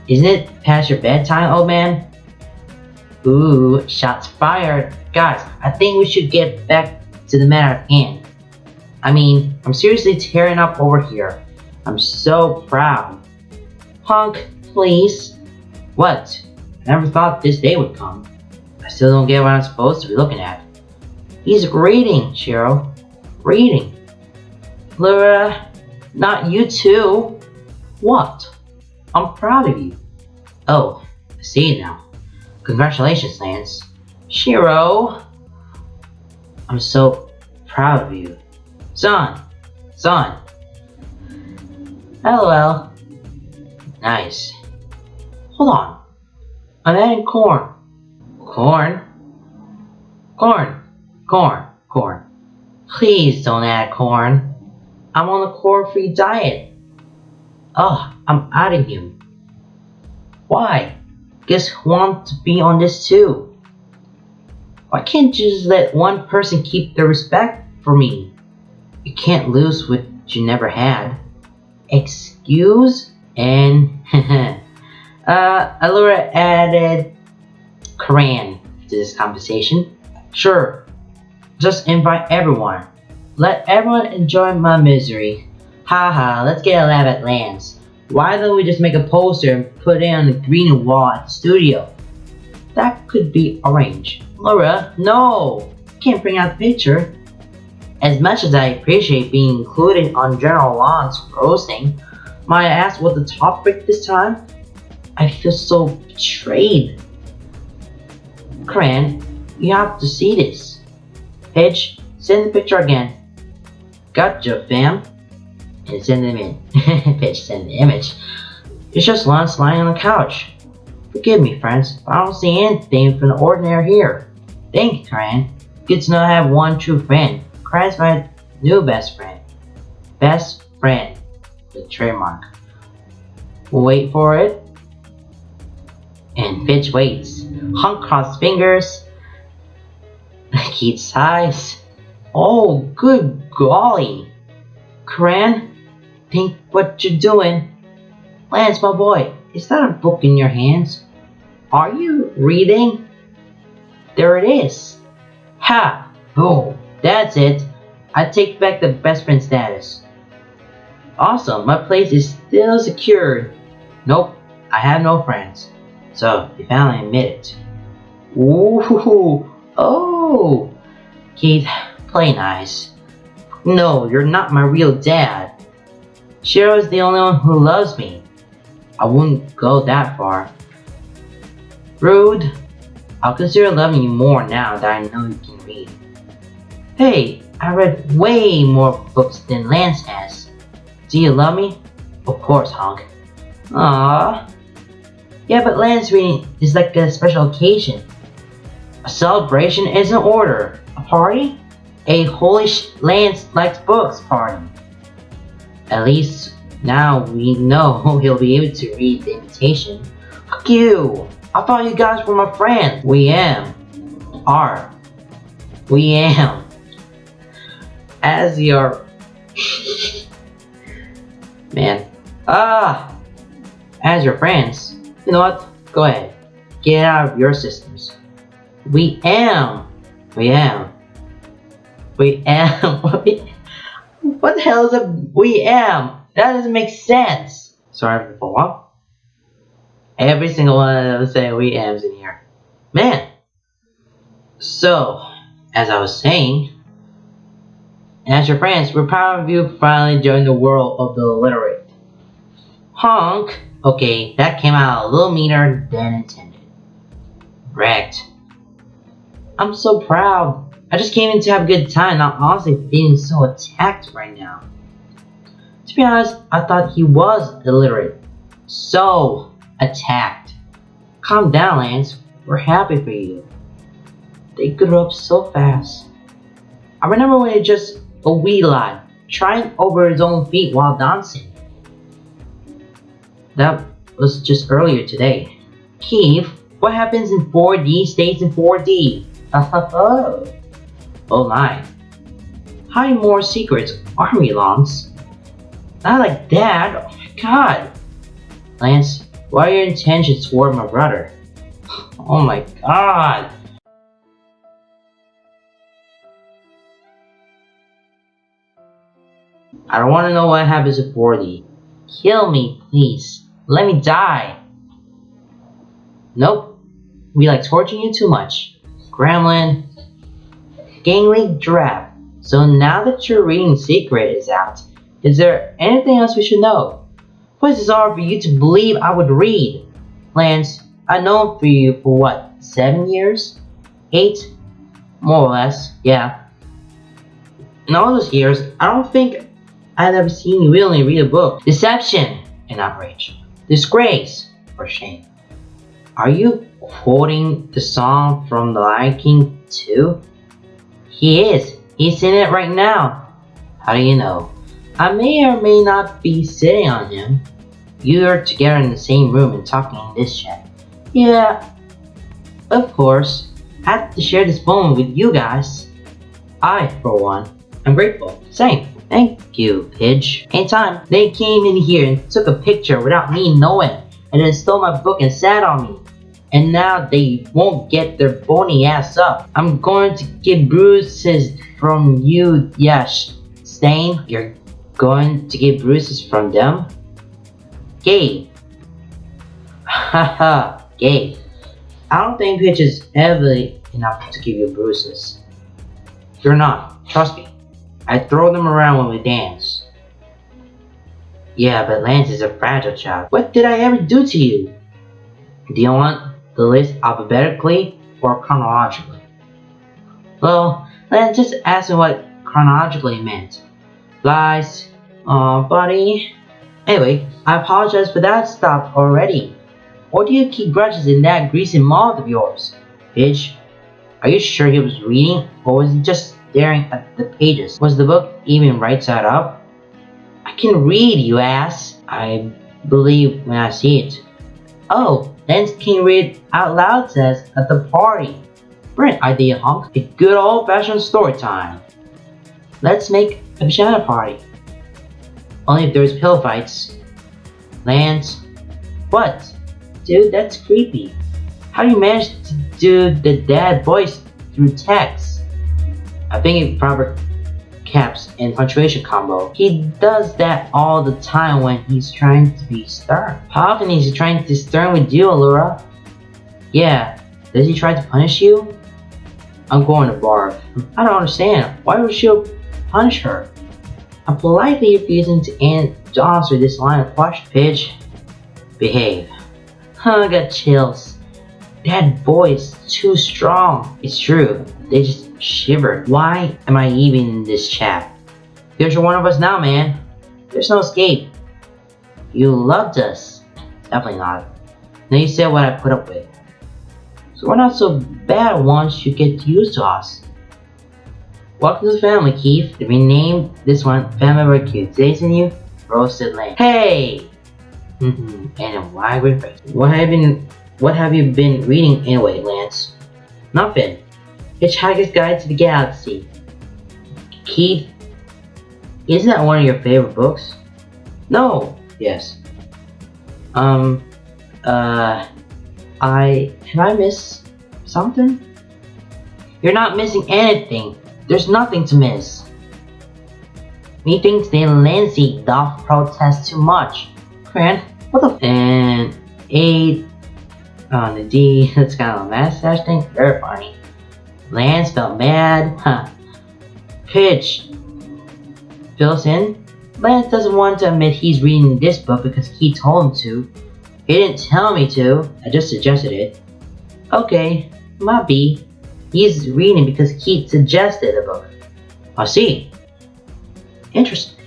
Isn't it past your bedtime, old man? Ooh, shots fired. Guys, I think we should get back to the matter at hand. I mean, I'm seriously tearing up over here. I'm so proud. Hunk, please. What? I never thought this day would come. I still don't get what I'm supposed to be looking at. He's reading, Cheryl. Reading. Laura, not you too. What? I'm proud of you. Oh, I see it now. Congratulations, Lance. Shiro. I'm so proud of you. Son! Son! LOL. Nice. Hold on. I'm adding corn. Corn? Corn. Corn. Corn. Please don't add corn. I'm on a corn-free diet. Oh, I'm adding him. Why? Guess want to be on this too. Why can't you just let one person keep the respect for me? You can't lose what you never had. Excuse? And Allura added Karan to this conversation. Sure, just invite everyone. Let everyone enjoy my misery. Haha, let's get a lab at Lance. Why don't we just make a poster and put it on the green wall at the studio? That could be arranged. Laura, no! Can't bring out the picture. As much as I appreciate being included on General Lon's roasting, might I ask what the topic this time? I feel so betrayed. Cran, you have to see this. Paige, send the picture again. Gotcha, fam. And send them in. Paige, send the image. It's just Lance lying on the couch. Forgive me, friends, but I don't see anything from the ordinary here. Thank you, Cran. Good to know I have one true friend. Cran's my new best friend. Best friend. The trademark. Wait for it. And Fitch waits. Hunk cross fingers. Keith sighs. Oh, good golly. Cran, think what you're doing. Lance, my boy, is that a book in your hands? Are you reading? There it is. Ha! Boom. That's it. I take back the best friend status. Awesome, my place is still secured. Nope, I have no friends. So, you finally admit it. Ooh, oh! Keith, play nice. No, you're not my real dad. Cheryl is the only one who loves me. I wouldn't go that far. Rude. I'll consider loving you more now that I know you can read. Hey, I read way more books than Lance has. Do you love me? Of course, Hunk. Aww. Yeah, but Lance reading is like a special occasion. A celebration is in order. A party? A holy Lance likes books party. At least now we know he'll be able to read the invitation. Fuck you! I thought you guys were my friends. We are. We am. As your man. As your friends. You know what? Go ahead. Get it out of your systems. We am. We am. We am. What the hell is a we am? That doesn't make sense. Sorry for what? Every single one of them say we ams in here. Man. So, as I was saying, as your friends, we're proud of you finally joining the world of the illiterate. Honk. Okay, that came out a little meaner than intended. Wrecked. I'm so proud. I just came in to have a good time, not honestly feeling so attacked right now. To be honest, I thought he was illiterate. So attacked. Calm down, Lance. We're happy for you. They grew up so fast. I remember when he was just a wee lad, trying over his own feet while dancing. That was just earlier today. Keith, what happens in 4D stays in 4D. Oh my. Hiding more secrets, army Lance. Not like that. Oh my god. Lance, what are your intentions toward my brother? Oh my god. I don't want to know what happens to 4D. Kill me, please. Let me die. Nope. We like torturing you too much. Gremlin. Gang League Draft. So now that your reading secret is out, is there anything else we should know? What is this hard for you to believe I would read? Lance, I've known for you for what, 7 years? 8? More or less, yeah. In all those years, I don't think I'd ever seen you willingly read a book. Deception and outrage. Disgrace or shame. Are you quoting the song from The Lion King too? He is. He's in it right now. How do you know? I may or may not be sitting on him. You are together in the same room and talking in this chat. Yeah, of course. I have to share this moment with you guys. I, for one, am grateful. Same. Thank you, Pidge. Anytime. They came in here and took a picture without me knowing, and then stole my book and sat on me. And now they won't get their bony ass up. I'm going to get bruises from you, Stain. You're going to get bruises from them? Gabe. Haha, Gabe. I don't think Pidge is heavy enough to give you bruises. You're not. Trust me. I throw them around when we dance. Yeah, but Lance is a fragile child. What did I ever do to you? Do you want the list alphabetically or chronologically? Well, Lance just asked me what chronologically meant. Lies. Aw, buddy. Anyway, I apologize for that stuff already. Or do you keep grudges in that greasy mouth of yours? Bitch, are you sure he was reading, or was he just staring at the pages? Was the book even right side up? I can read, you ass. I believe when I see it. Oh, Lance can read out loud says at the party. Brilliant idea, hunk. A good old-fashioned story time. Let's make a pajama party. Only if there's pillow fights. Lance. What? Dude, that's creepy. How do you manage to do the dad voice through text? I think it's proper caps and punctuation combo. He does that all the time when he's trying to be stern. How often is he trying to be stern with you, Allura? Yeah. Does he try to punish you? I'm going to barf. I don't understand. Why would she punish her? I'm politely refusing to answer this line of question. Pidge, behave. I got chills. That voice too strong. It's true. They just shivered. Why am I even in this chat? Because you're one of us now, man. There's no escape. You loved us. Definitely not. Now you said what I put up with. So we're not so bad once you get used to us. Welcome to the family, Keith. We named this one Family Barbecue. Today's menu, roasted lamb. Hey! And a wide great face. What have you been reading anyway, Lance? Nothing. Hitchhiker's Guide to the Galaxy. Keith, isn't that one of your favorite books? No. Yes. Have I missed something? You're not missing anything. There's nothing to miss. Methinks the Lancy doth protest too much. Grant, what the and 8 on the D, that's kind of a mustache thing. Very funny. Lance felt mad. Huh. Pitch fills in. Lance doesn't want to admit he's reading this book because he told him to. He didn't tell me to. I just suggested it. Okay, might be. He's reading because Keith suggested the book. I see. Interesting.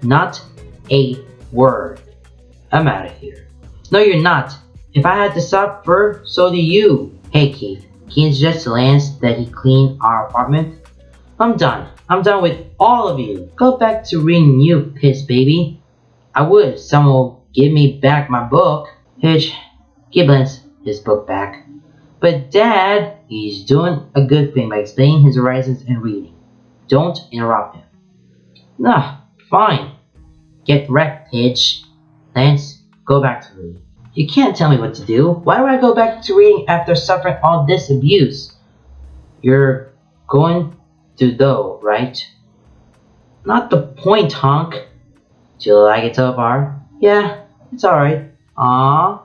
Not a word. I'm out of here. No, you're not. If I had to suffer, so do you. Hey, Keith. Can you suggest to Lance that he clean our apartment? I'm done. I'm done with all of you. Go back to reading, you piss baby. I would if someone will give me back my book. Hitch, give Lance his book back. But Dad, he's doing a good thing by explaining his horizons and reading. Don't interrupt him. Nah, fine. Get wrecked, Hitch. Lance, go back to reading. You can't tell me what to do. Why do I go back to reading after suffering all this abuse? You're going to though, right? Not the point, honk. Do you like it so far? Yeah, it's alright. Aww.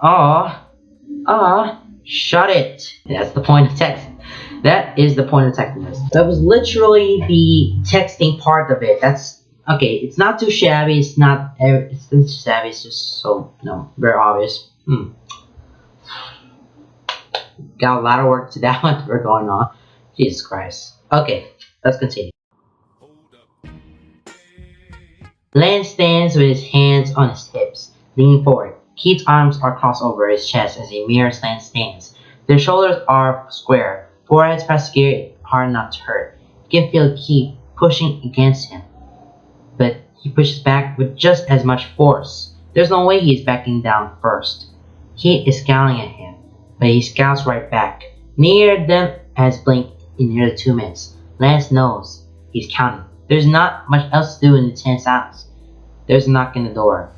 Aww. Shut it. That's the point of text. That is the point of texting this. That was literally the texting part of it. That's okay. It's not too shabby. It's not. It's too shabby. It's just so very obvious. got a lot of work to that one we're going on. Jesus Christ. Okay, let's continue. Lance stands with his hands on his hips, leaning forward. Keith's arms are crossed over his chest as he mirrors Lance stands. Their shoulders are square, foreheads pressed together hard enough to hurt. You can feel Keith pushing against him, but he pushes back with just as much force. There's no way he is backing down first. Keith is scowling at him, but he scowls right back. Neither of them has blinked in nearly 2 minutes. Lance knows he's counting. There's not much else to do in the 10 seconds. There's a knock on the door.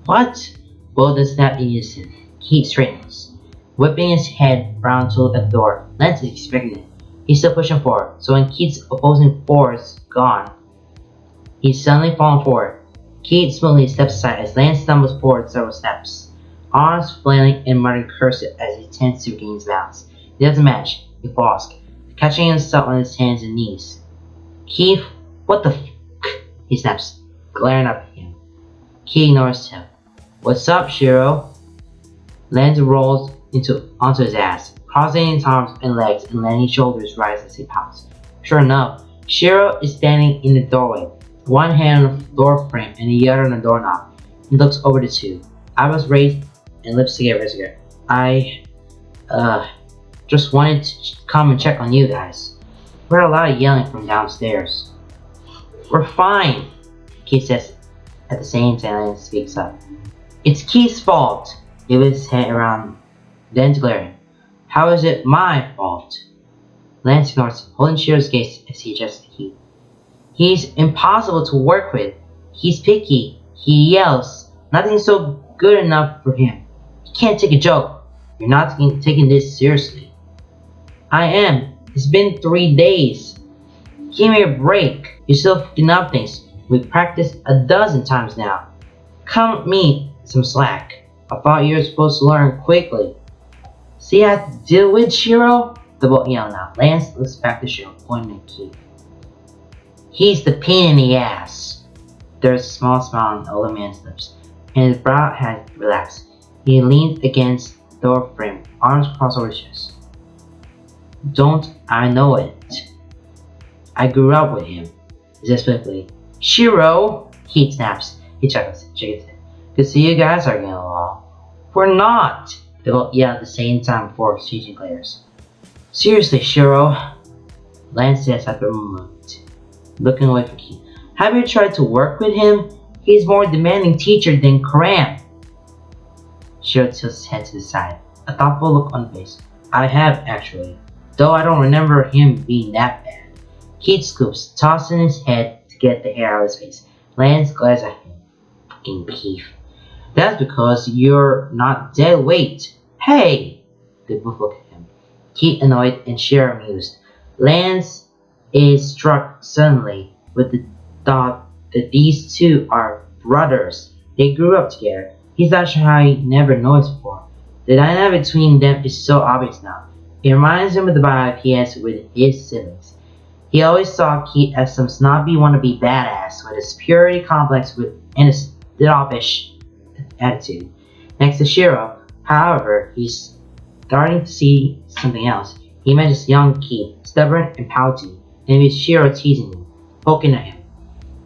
What? Bolden snapped in unison. Keith straightens, whipping his head round to look at the door. Lance is expecting it. He's still pushing forward, so when Keith's opposing force gone, he's suddenly fallen forward. Keith smoothly steps aside as Lance stumbles forward several steps, arms flailing and muttering curses as he attempts to regain his balance. He doesn't match. He falls, catching himself on his hands and knees. Keith, what the f***? He snaps, glaring up at him. Keith ignores him. What's up, Shiro? Lance rolls onto his ass, crossing his arms and legs and letting his shoulders rise as he pouts. Sure enough, Shiro is standing in the doorway, one hand on the door frame and the other on the doorknob. He looks over the two, eyebrows raised and lips together. I, just wanted to come and check on you guys. We heard a lot of yelling from downstairs. We're fine, Keith says at the same time Lance speaks up. It's Keith's fault. He whips his head around, then glaring. How is it my fault? Lance ignores him, holding Shiro's gaze as he adjusts to Keith. He's impossible to work with. He's picky. He yells. Nothing's so good enough for him. He can't take a joke. You're not taking this seriously. I am. It's been 3 days. Give me a break. You're still fucking up things. We've practiced a dozen times now. Cut me some slack. I thought you were supposed to learn quickly. See how to deal with Shiro? The boy yelled out. Lance looks back to Shiro, pointing at Keith. He's the pain in the ass. There's a small smile on the older man's lips, and his brow has relaxed. He leans against the door frame, arms crossed over his chest. Don't I know it? I grew up with him. He says swiftly. Shiro! Keith snaps. He chuckles, shakes his head. Good to see you guys are getting along. We're not! They both yell at the same time before exchanging glares. Seriously, Shiro. Lance says after a moment, looking away from Keith. Have you tried to work with him? He's more demanding teacher than Karam. Shiro tilts his head to the side, a thoughtful look on his face. I have, actually. Though I don't remember him being that bad. Keith scoops, tossing his head to get the hair out of his face. Lance glares at him. Fucking beef. That's because you're not dead weight. Hey! They both look at him. Keith annoyed and Shiro amused. Lance is struck suddenly with the thought that these two are brothers. They grew up together. He's not sure how he never noticed before. The dynamic between them is so obvious now. It reminds him of the vibe he has with his siblings. He always saw Keith as some snobby wannabe badass with a superiority complex and a standoffish attitude. Next to Shiro, however, he's starting to see something else. He imagines young Keith, stubborn and pouty, and with Shiro teasing him, poking at him.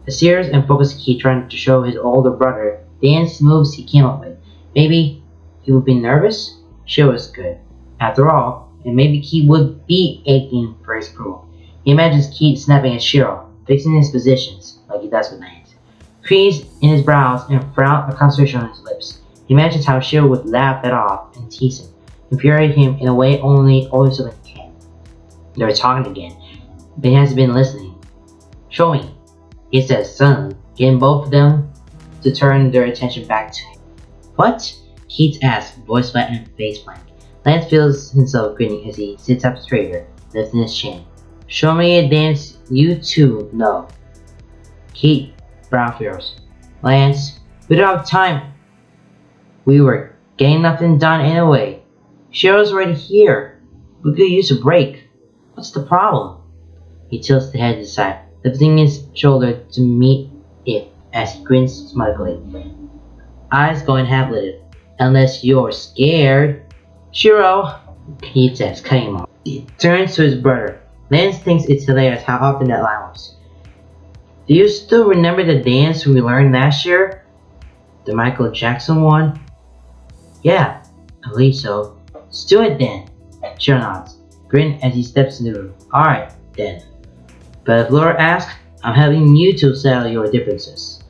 A serious and focused Keith trying to show his older brother the dance moves he came up with. Maybe he would be nervous? Shiro was good, after all, and maybe Keith would be aching for his approval. He imagines Keith snapping at Shiro, fixing his positions like he does with Lance. Crease in his brows and frown of concentration on his lips. He imagines how Shiro would laugh that off and tease him, infuriate him in a way only older siblings can. They were talking again, but he hasn't been listening. Show me, he says suddenly, getting both of them to turn their attention back to him. What? Keith asks, voice flat and face blank. Lance feels himself grinning as he sits up straighter, lifting his chin. Show me a dance you two know. Keith brow furrows. Lance, we don't have time. We were getting nothing done anyway. Shiro's already here. We could use a break. What's the problem? He tilts the head to the side, lifting his shoulder to meet it as he grins smugly. Eyes going half-lidded. Unless you're scared. Shiro, He says, cutting him off. He turns to his brother. Lance thinks it's hilarious how often that line was. Do you still remember the dance we learned last year? The Michael Jackson one? Yeah, I believe so. Let's do it then. Shiro nods, grin as he steps in the room. Alright, then. But if Laura asks, I'm having you two settle your differences.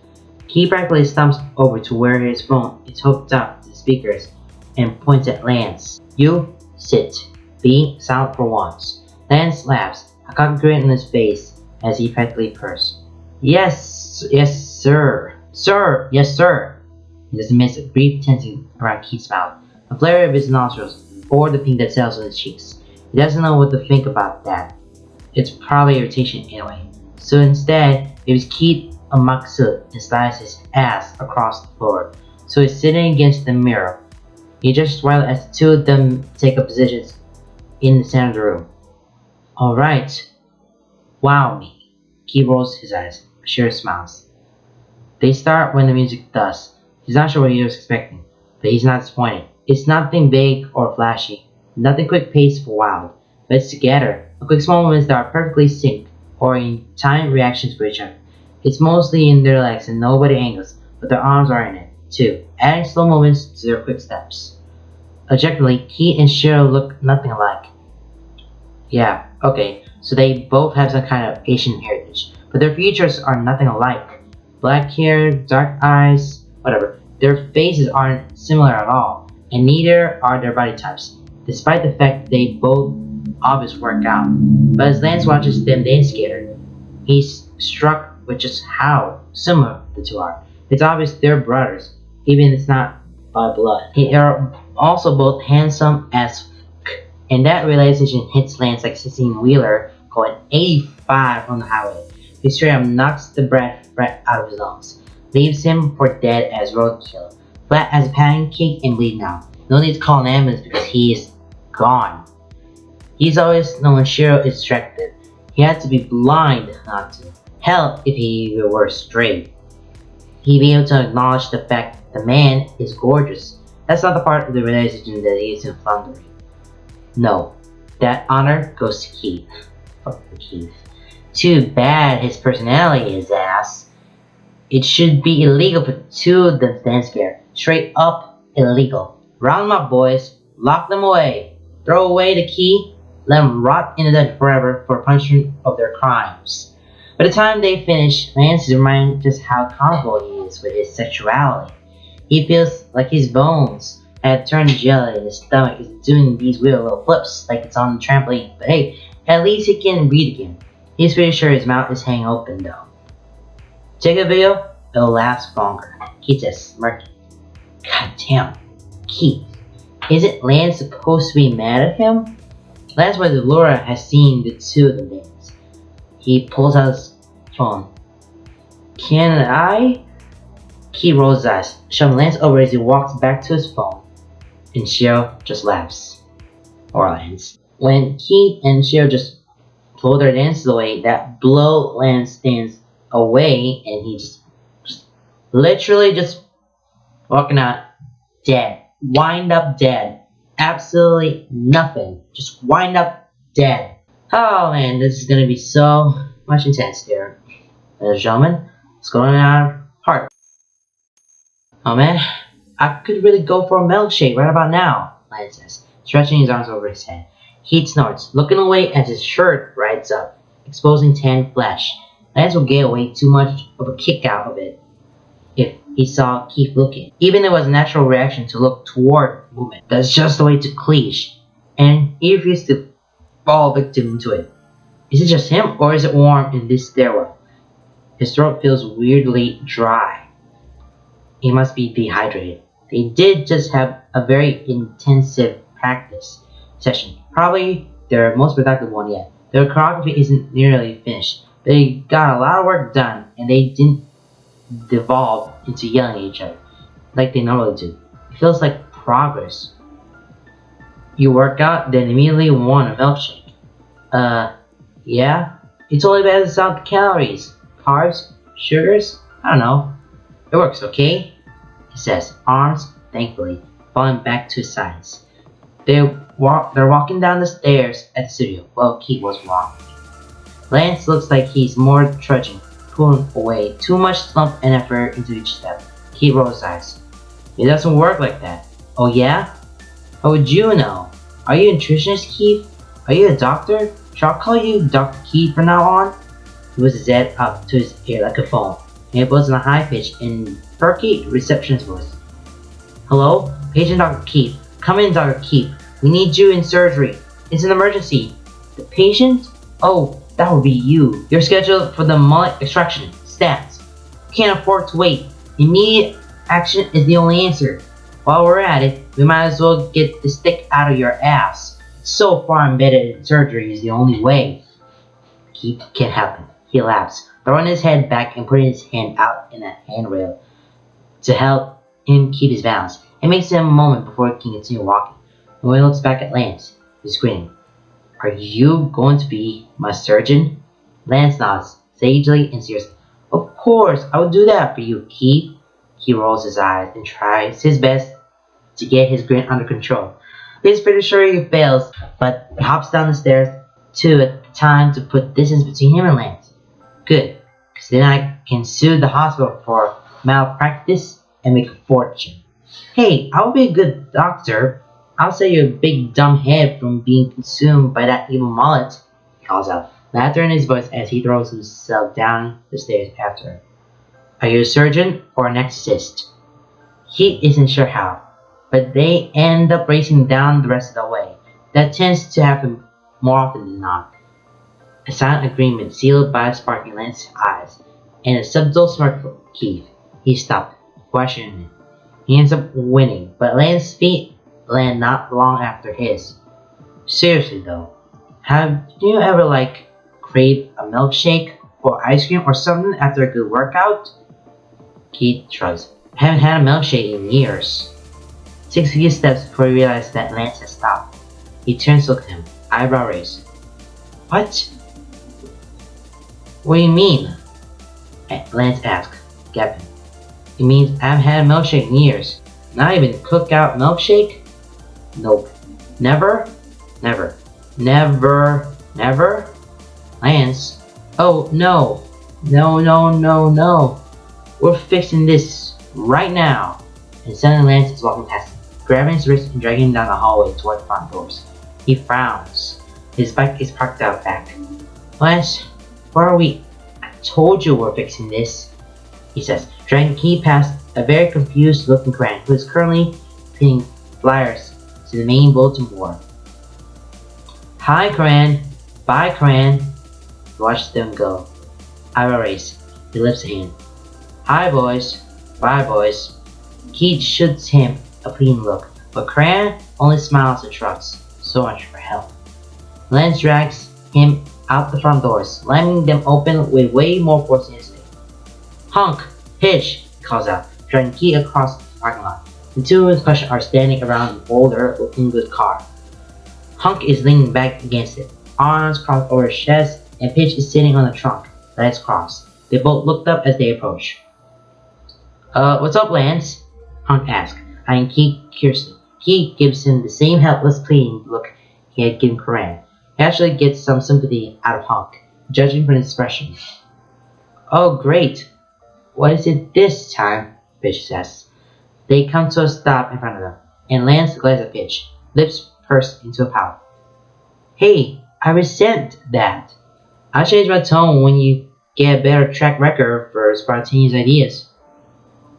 He practically stomps over to where his phone is hooked up to the speakers and points at Lance. You sit. Be silent for once. Lance laughs, a cocky grin on his face as he practically purrs. Yes, sir. Sir, yes, sir. He doesn't miss a brief tensing around Keith's mouth, a flare of his nostrils, or the pink that settles on his cheeks. He doesn't know what to think about that. It's probably irritation anyway. So instead, it was Keith Amaksu and slides his ass across the floor. So he's sitting against the mirror. He just smiled as the two of them take up positions in the center of the room. Alright. Wow me. Keith rolls his eyes. Shiro smiles. They start when the music does. He's not sure what he was expecting, but he's not disappointed. It's nothing big or flashy, nothing quick-paced or wild, but it's together. A quick small moments that are perfectly synced or in timed reactions for each other. It's mostly in their legs and nobody angles, but their arms are in it, too, adding slow moments to their quick steps. Objectively, Keith and Shiro look nothing alike. Yeah, okay, so they both have some kind of Asian heritage, but their features are nothing alike. Black hair, dark eyes, whatever. Their faces aren't similar at all, and neither are their body types, despite the fact that they both obviously work out. But as Lance watches them dance together, he's struck with just how similar the two are. It's obvious they're brothers, even if it's not by blood. They are also both handsome as f***, and that realization hits Lance like 16-wheeler going 85 on the highway. He straight up knocks the breath right out of his lungs, leaves him for dead as roadkill, flat as a pancake and bleeding out. No need to call an ambulance because he is gone. He's always known Shiro is distracted. He had to be blind not to. Hell, if he were straight. He'd be able to acknowledge the fact the man is gorgeous. That's not the part of the realization that he is floundering. No, that honor goes to Keith. Fuck Keith. Too bad his personality is ass. It should be illegal for two of them to dance together. Straight up illegal. Round them up, boys. Lock them away. Throw away the key. Let them rot in the dungeon forever for punishment of their crimes. By the time they finish, Lance is reminded just how comfortable he is with his sexuality. He feels like his bones have turned jelly and his stomach is doing these weird little flips like it's on the trampoline. But hey, at least he can breathe again. He's pretty sure his mouth is hanging open though. Check the video, it'll last longer. Keith says, smirking. God damn, Keith. Isn't Lance supposed to be mad at him? That's why Laura has seen the two of them dance. He pulls out his phone. Can I? Keith rolls his eyes, shoving Lance over as he walks back to his phone. And Shiro just laughs. Or Lance. When Keith and Shiro just blow their dances away, that blow Lance stands away and he just literally just walking out dead. Wind up dead. Absolutely nothing. Just wind up dead. Oh man, this is gonna be so much intense here. Ladies and gentlemen, it's going on our heart. Oh man, I could really go for a milkshake right about now, Lance says, stretching his arms over his head. Keith snorts, looking away as his shirt rides up, exposing tan flesh. Lance would get way too much of a kick out of it if he saw Keith looking. Even there was a natural reaction to look toward movement. That's just the way to cliche, and he refused to fall victim to it. Is it just him, or is it warm in this stairwell? His throat feels weirdly dry. He must be dehydrated. They did just have a very intensive practice session. Probably their most productive one yet. Their choreography isn't nearly finished. They got a lot of work done, and they didn't devolve into yelling at each other like they normally do. It feels like progress. You work out, then immediately want a milkshake. Yeah? It's only balances out the calories, carbs, sugars, I don't know. It works, okay? He says, arms, thankfully, falling back to his sides. They They're walking down the stairs at the studio. Well, Keith was wrong. Lance looks like he's more trudging, pulling away too much slump and effort into each step. Keith rolls his eyes. It doesn't work like that. Oh yeah? How would you know? Are you a nutritionist, Keith? Are you a doctor? Shall I call you Dr. Keith from now on? He was his head up to his ear like a phone, and it was in a high-pitched and perky receptionist voice. Hello? Patient Dr. Keith. Come in, Dr. Keith. We need you in surgery. It's an emergency. The patient? Oh, that would be you. You're scheduled for the mullet extraction. Stats. Can't afford to wait. Immediate action is the only answer. While we're at it, we might as well get the stick out of your ass. So far embedded in surgery is the only way. Keith can't happen. He laughs, throwing his head back and putting his hand out in a handrail to help him keep his balance. It makes him a moment before he can continue walking. And when he looks back at Lance, he's grinning. Are you going to be my surgeon? Lance nods, sagely and seriously. Of course, I will do that for you, Keith. He rolls his eyes and tries his best to get his grin under control. He's pretty sure he fails, but he hops down the stairs two at a time to put distance between him and Lance. Good, because then I can sue the hospital for malpractice and make a fortune. Hey, I'll be a good doctor. I'll save your big dumb head from being consumed by that evil mullet, he calls out, laughter in his voice as he throws himself down the stairs after her. Are you a surgeon or an exorcist? He isn't sure how, but they end up racing down the rest of the way. That tends to happen more often than not. A silent agreement sealed by a sparkling Lance's eyes, and a subtle smirk from Keith. He stopped, questioning him. He ends up winning, but Lance's feet land not long after his. Seriously though, have you ever craved a milkshake or ice cream or something after a good workout? Keith shrugs. Haven't had a milkshake in years. 6 few steps before he realized that Lance had stopped. He turns to look at him, eyebrow raised. What? What do you mean? Lance asked, gasping. It means I haven't had a milkshake in years. Not even cookout milkshake? Nope. Never? Never. Never? Never? Lance? Oh, no. No. We're fixing this right now. And suddenly Lance is walking past him, grabbing his wrist and dragging him down the hallway toward the front doors. He frowns. His bike is parked out back. Lance, where are we? I told you we're fixing this, he says, dragging Keith past a very confused looking Corinne who is currently pinning flyers to the main bulletin board. Hi, Corinne. Bye, Corinne. He watches them go. Eyebrow raised. He lifts a hand. Hi, boys. Bye, boys. Keith shoots him a pleading look, but Corinne only smiles and shrugs. So much for help. Lance drags him out the front doors, slamming them open with way more force than yesterday. Hunk! Hitch! He calls out, dragging Keith across the parking lot. The two of his questions are standing around an older looking good car. Hunk is leaning back against it, arms crossed over his chest, and Pitch is sitting on the trunk, legs crossed. They both looked up as they approached. What's up, Lance? Hunk asked, eyeing Keith curiously. Keith gives him the same helpless pleading look he had given Corinne. He actually gets some sympathy out of Hunk, judging from his expression. Oh, great. What is it this time? Pitch says. They come to a stop in front of them, and Lance glares at Pitch, lips pursed into a pout. Hey, I resent that. I'll change my tone when you get a better track record for spontaneous ideas.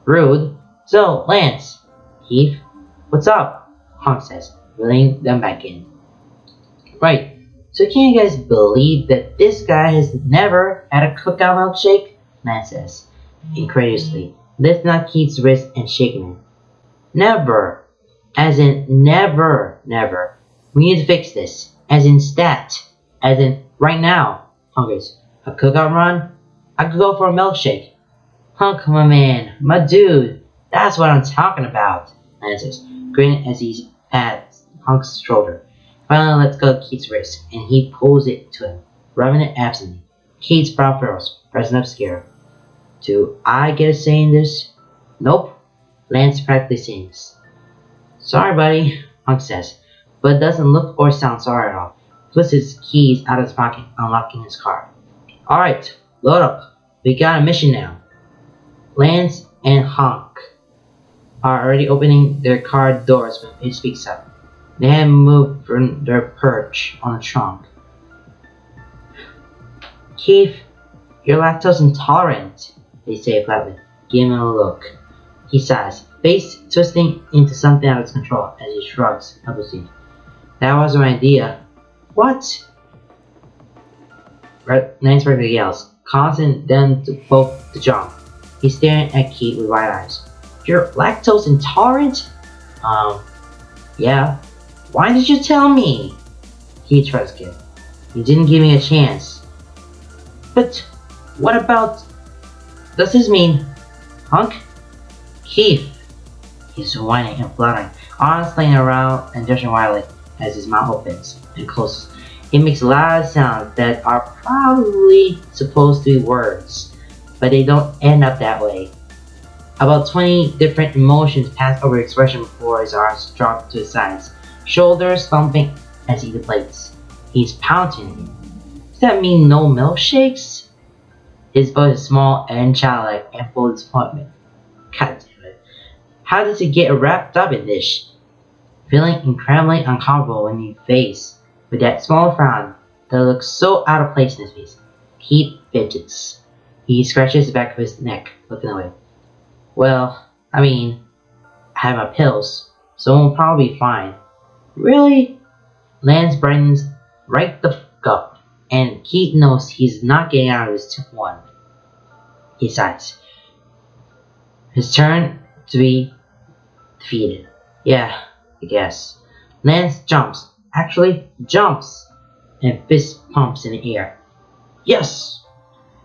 Rude. So, Lance. Keith. What's up? Hunk says, reeling them back in. Right. So can you guys believe that this guy has never had a cookout milkshake? Lance says, incredulously, lifting up Keith's wrist and shaking him. Never. As in never. We need to fix this. As in stat. As in right now. Hunk goes, a cookout run? I could go for a milkshake. Hunk, my man, my dude. That's what I'm talking about. Lance says, grinning as he pats Hunk's shoulder. Finally lets go of Keith's wrist, and he pulls it to him, rubbing it absently. Keith's brow furrows, pressing up scared. Do I get a say in this? Nope. Lance practically sings. Sorry, buddy, Hunk says, but doesn't look or sound sorry at all. Puts his keys out of his pocket, unlocking his car. Alright, load up. We got a mission now. Lance and Hunk are already opening their car doors when Paige speaks up. They have moved from their perch on the trunk. Keith, you're lactose intolerant, they say flatly. Give him a look. He sighs, face twisting into something out of control as he shrugs helplessly. That was my idea. What? Lance Reddick yells, causing them to both to jump. He's staring at Keith with wide eyes. You're lactose intolerant? Yeah. Why did you tell me? Keith tries again. You didn't give me a chance. But what about... Does this mean... Hunk? Keith. He's whining and fluttering, arms flailing around and gesturing wildly as his mouth opens and closes. He makes loud sounds that are probably supposed to be words, but they don't end up that way. About 20 different emotions pass over his expression before his arms drop to his sides, shoulders thumping as he deflates. He's pouting. Does that mean no milkshakes? His voice is small and childlike and full of disappointment. God damn it. How does he get wrapped up in this? Feeling incredibly uncomfortable when you face with that small frown that looks so out of place in his face, Keith fidgets. He scratches the back of his neck, looking away. Well, I mean, I have my pills, so we'll probably be fine. Really? Lance brightens right the fuck up, and Keith knows he's not getting out of this one. He sighs. His turn to be defeated. Yeah, I guess. Lance jumps. Actually, jumps. And fist pumps in the air. Yes!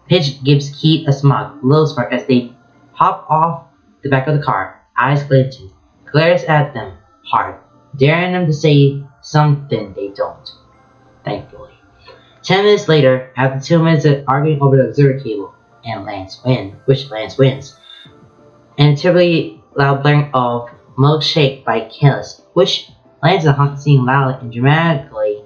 Paige gives Keith a smug, little spark as they hop off the back of the car, eyes glinting, glares at them hard, daring them to say something they don't. Thankfully. 10 minutes later, after 2 minutes of arguing over the observer cable, and Lance wins, and terribly loud blaring of Milkshake by Killis, which Lance and Hunk sing loudly and dramatically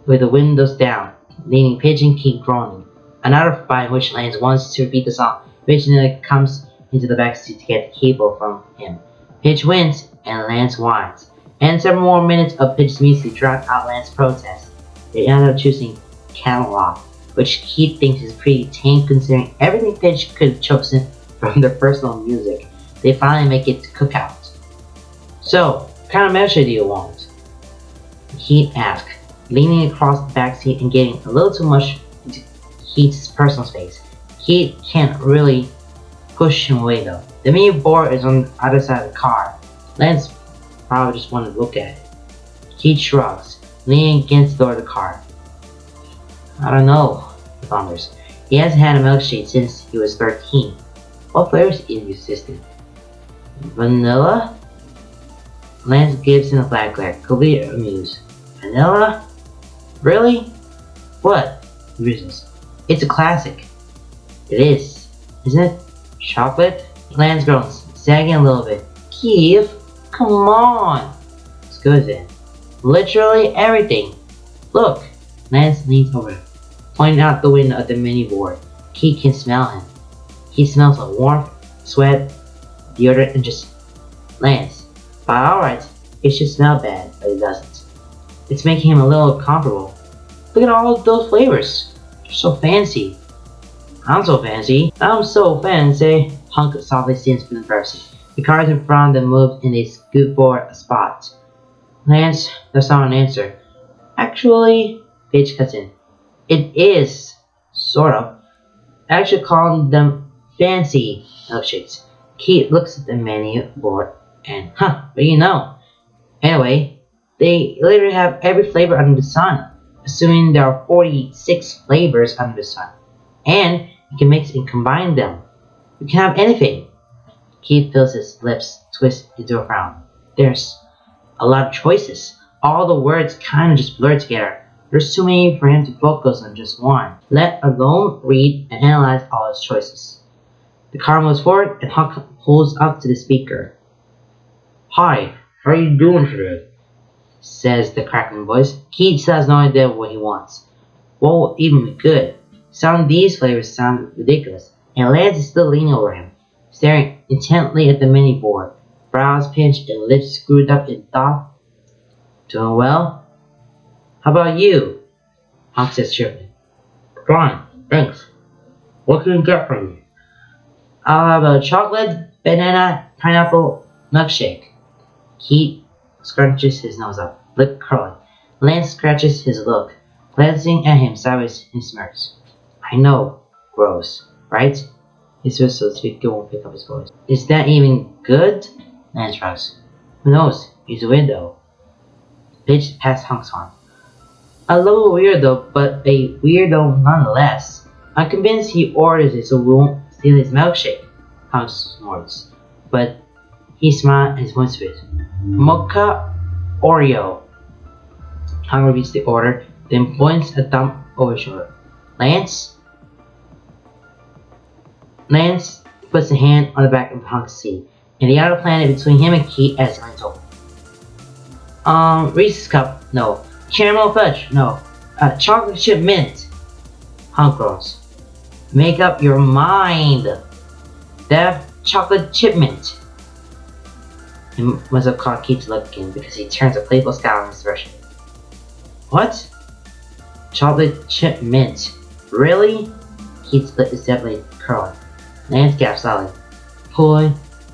with the windows down, leaving Paige and Keith groaning. Another fight in which Lance wants to repeat the song. Paige comes into the backseat to get the cable from him. Paige wins, and Lance whines. And several more minutes of Paige's music drown out Lance's protest. They end up choosing Catalog, which Keith thinks is pretty tame considering everything Paige could have chosen from their personal music. They finally make it to Cookout. So, what kind of milkshake do you want? Keith asks, leaning across the backseat and getting a little too much into Keith's personal space. Keith can't really push him away though. The menu board is on the other side of the car. Lance probably just wanted to look at it. Keith shrugs, leaning against the door of the car. I don't know, he ponders. He hasn't had a milkshake since he was 13. What flavors is insistent? Vanilla? Lance gives him a flat glare, clearly amused. Vanilla? Really? What? He reasons. It's a classic. It is, isn't it? Chocolate? Lance groans, sagging a little bit. Keith, come on! It's good then. Literally everything. Look! Lance leans over, pointing out the window of the menu board. Keith can smell him. He smells of warmth, sweat, deodorant, and just... Lance. But alright, it should smell bad, but it doesn't. It's making him a little uncomfortable. Look at all of those flavors. They're so fancy. I'm so fancy. I'm so fancy. Hunk softly sings from the driver's. The cars in front of them move and they scoot for a spot. Lance, that's not an answer. Actually, Paige cuts in. It is, sort of. I should call them fancy milkshakes. Keith looks at the menu board and, but you know. Anyway, they literally have every flavor under the sun, assuming there are 46 flavors under the sun. And you can mix and combine them. You can have anything. Keith feels his lips twist into a frown. There's a lot of choices. All the words kind of just blur together. There's too many for him to focus on just one, let alone read and analyze all his choices. The car moves forward and Hunk pulls up to the speaker. Hi, how are you doing today? says the crackling voice. Keith still has no idea what he wants. What will even be good? Some of these flavors sound ridiculous, and Lance is still leaning over him, staring intently at the mini board, brows pinched and lips screwed up in thought. Doing well? How about you? Hunk says cheerfully. Fine, thanks. What can you get from me? I'll have a chocolate, banana, pineapple milkshake. Keith scrunches his nose up, lip curling. Lance scratches his look, glancing at him sideways and smirks. I know, gross, right? His whistle speaker won't pick up his voice. Is that even good? Lance shrugs. Who knows? Use a window. Pitch past Hunk's arm. A little weirdo, but a weirdo nonetheless. I'm convinced he orders it so we won't steal his milkshake. Hunk snorts. But he smiled and his voice switched. Mocha Oreo. Hunk repeats the order, then points a thumb over his shoulder. Lance puts a hand on the back of Hunk's seat, and the outer planet between him and Keith as he leans over. Reese's Cup, no. Caramel Fudge, no. Chocolate Chip Mint. Hunk groans. Make up your mind. That chocolate chip mint. He must have caught Keith's look again because he turns a playful scowl on his expression. What? Chocolate chip mint. Really? Keith's lip is definitely curling. Lance gasps loudly, pulling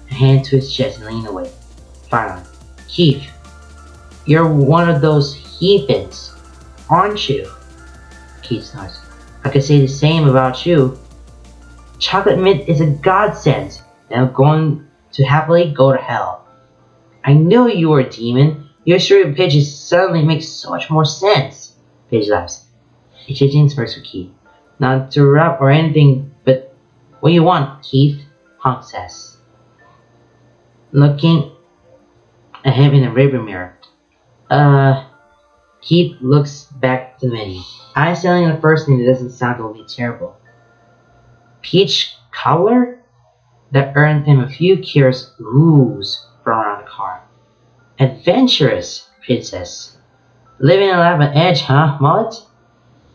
a hand to his chest and leaning away. Finally, Keith, you're one of those heathens, aren't you? Keith snorts. I could say the same about you. Chocolate mint is a godsend, and I'm going to happily go to hell. I knew you were a demon. Your story of Pidgeys suddenly makes so much more sense. Pidge laughs. He changing smirks for Keith. Not to rap or anything, but what do you want, Keith? Hunk says, looking at him in the rearview mirror. Keith looks back to the menu. Eyes telling the first thing that doesn't sound totally terrible. Peach cobbler? That earned him a few curious oohs from around the car. Adventurous, Pidge says. Living a life on edge, huh, Mullet?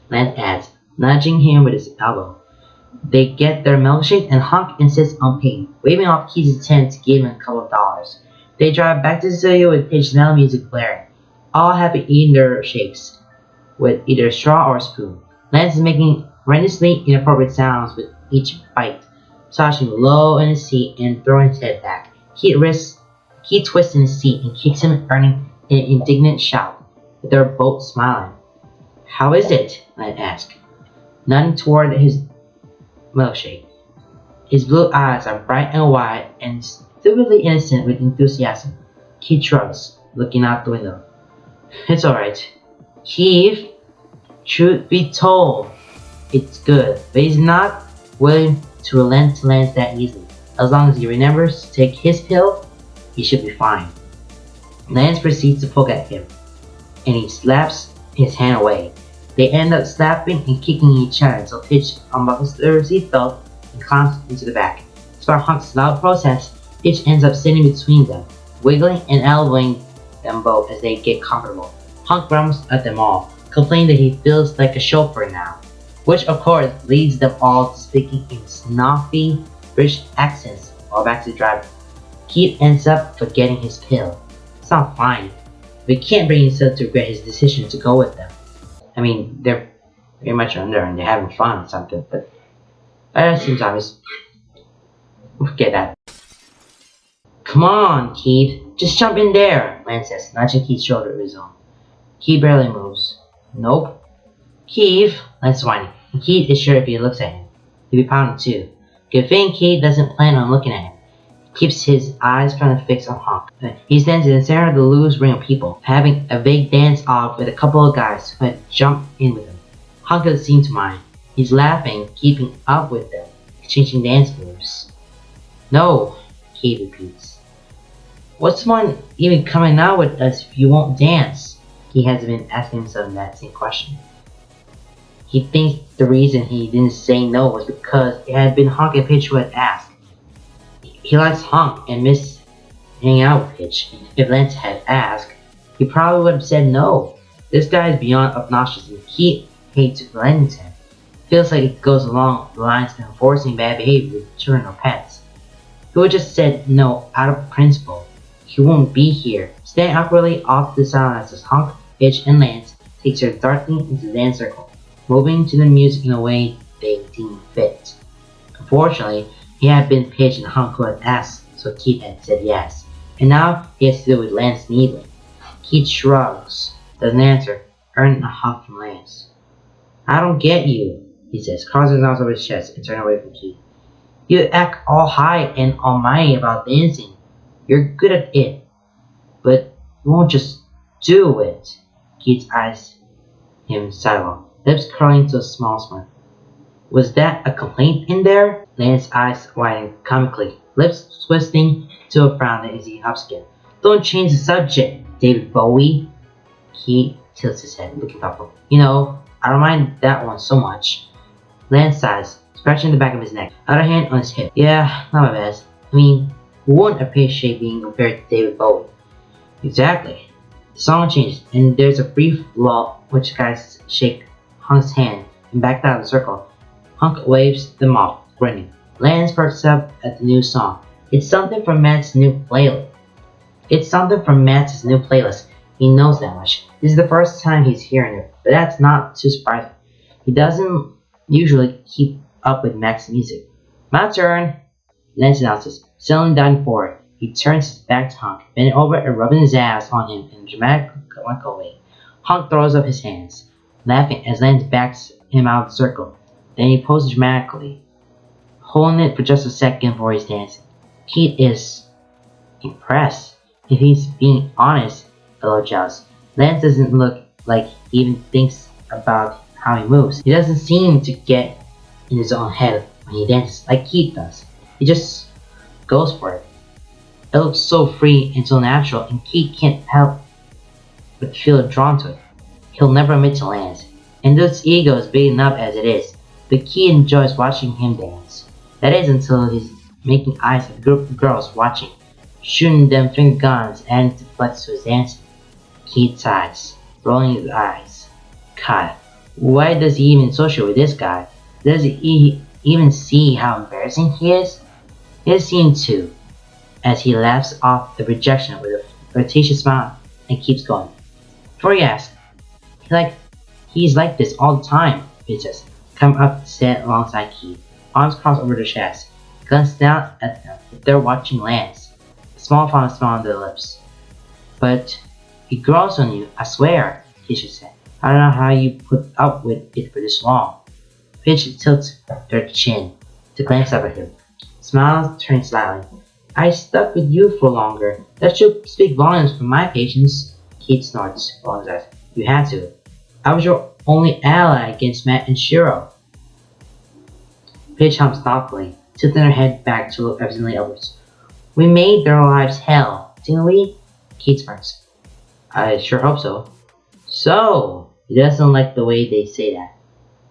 Lance adds, nudging him with his elbow. They get their milkshake and Hunk insists on paying, waving off Keith's attempt to give him a couple of dollars. They drive back to the studio with Pidge's metal music blaring, all happy eating their shakes with either a straw or a spoon. Lance is making horrendously inappropriate sounds with each bite, slouching low in his seat and throwing his head back. Keith twists in his seat and kicks him, earning an indignant shout. They're both smiling. How is it? Lance asked, nodding toward his milkshake. His blue eyes are bright and wide and stupidly innocent with enthusiasm. Keith shrugs, looking out the window. It's alright. Keith, truth be told, it's good, but he's not willing to relent to Lance that easily. As long as he remembers to take his pill, he should be fine. Lance proceeds to poke at him, and he slaps his hand away. They end up slapping and kicking each other until Pidge unbuckles their seatbelt and climbs into the back. Despite Hunk's loud protest, Pidge ends up sitting between them, wiggling and elbowing them both as they get comfortable. Hunk grumbles at them all, complaining that he feels like a chauffeur now, which of course leads them all to speaking in snuffy British accents while back to the driver. Keith ends up forgetting his pill. It's not fine, but he can't bring himself to regret his decision to go with them. I mean, they're very much under and they're having fun or something, but sometimes we'll forget that. Come on, Keith, just jump in there, Lance says, nudging Keith's shoulder with his own. Keith barely moves. Nope. Keith, Lance whining, and Keith is sure if he looks at him, he'll be pounded too. Good thing Keith doesn't plan on looking at him. He keeps his eyes firmly fixed on Hunk. He stands in the center of the loose ring of people, having a vague dance-off with a couple of guys who had jumped in with him. Hunk doesn't seem to mind. He's laughing, keeping up with them, exchanging dance moves. No, Keith repeats. What's the point even coming out with us if you won't dance? He has been asking himself that same question. He thinks the reason he didn't say no was because it had been Hunk and Pidge who had asked. He likes Hunk and missed hanging out with Pidge. If Lance had asked, he he probably would have said no. This guy is beyond obnoxious and he hates Valentine. Feels like it goes along the lines of enforcing bad behavior with children or pets. He would just said no out of principle. He won't be here. Stand awkwardly off to the silence as Hunk, Hitch, and Lance takes her darkly into the dance circle, moving to the music in a way they deem fit. Unfortunately, he had been Pitch and Hunk who had asked, so Keith had said yes. And now he has to deal with Lance Needling. Keith shrugs, doesn't answer, earning a hug from Lance. I don't get you, he says, crossing his arms over his chest and turning away from Keith. You act all high and almighty about dancing. You're good at it, but you won't just do it. Keith eyes him sidelong, lips curling to a small smile. Was that a complaint in there? Lance's eyes widen comically, lips twisting to a frown as he hops again. Don't change the subject, David Bowie. He tilts his head, looking thoughtful. You know, I don't mind that one so much. Lance sighs, scratching the back of his neck, other hand on his hip. Yeah, not my best. I mean, who wouldn't appreciate being compared to David Bowie? Exactly. The song changes, and there's a brief lull which guys shake Hunk's hand and back out of the circle. Hunk waves them off, grinning. Lance perks up at the new song. It's something from Matt's new playlist. He knows that much. This is the first time he's hearing it, but that's not too surprising. He doesn't usually keep up with Mac's music. My turn, Lance announces, settling down forward. He turns his back to Hunk, bending over and rubbing his ass on him in a dramatic way. Hunk throws up his hands, laughing as Lance backs him out of the circle. Then he poses dramatically, holding it for just a second before he's dancing. Keith is impressed. If he's being honest, a little jealous. Lance doesn't look like he even thinks about how he moves. He doesn't seem to get in his own head when he dances like Keith does. He just goes for it. It looks so free and so natural, and Keith can't help but feel drawn to it. He'll never admit to Lance, and this ego is big enough as it is, but Keith enjoys watching him dance. That is until he's making eyes at a group of girls watching, shooting them finger guns and to flex to his dancing. Keith sighs, rolling his eyes. God, why does he even associate with this guy? Does he even see how embarrassing he is? He has seen too, as he laughs off the rejection with a flirtatious smile and keeps going. Before he asks, he's like this all the time, he says, coming up to stand alongside Keith, arms crossed over their chest, glancing down at them if they're watching Lance, a small fond smile on their lips. But he grows on you, I swear, Keisha said. I don't know how you put up with it for this long. Pitch tilts their chin to glance up at him. Smiles turning slightly. I stuck with you for longer. That should speak volumes for my patience. Keith snorts, rolling his eyes. You had to. I was your only ally against Matt and Shiro. Pitch humps thoughtfully, tilting her head back to look absently upwards. We made their lives hell, didn't we? Keith smirks. I sure hope so. So, he doesn't like the way they say that.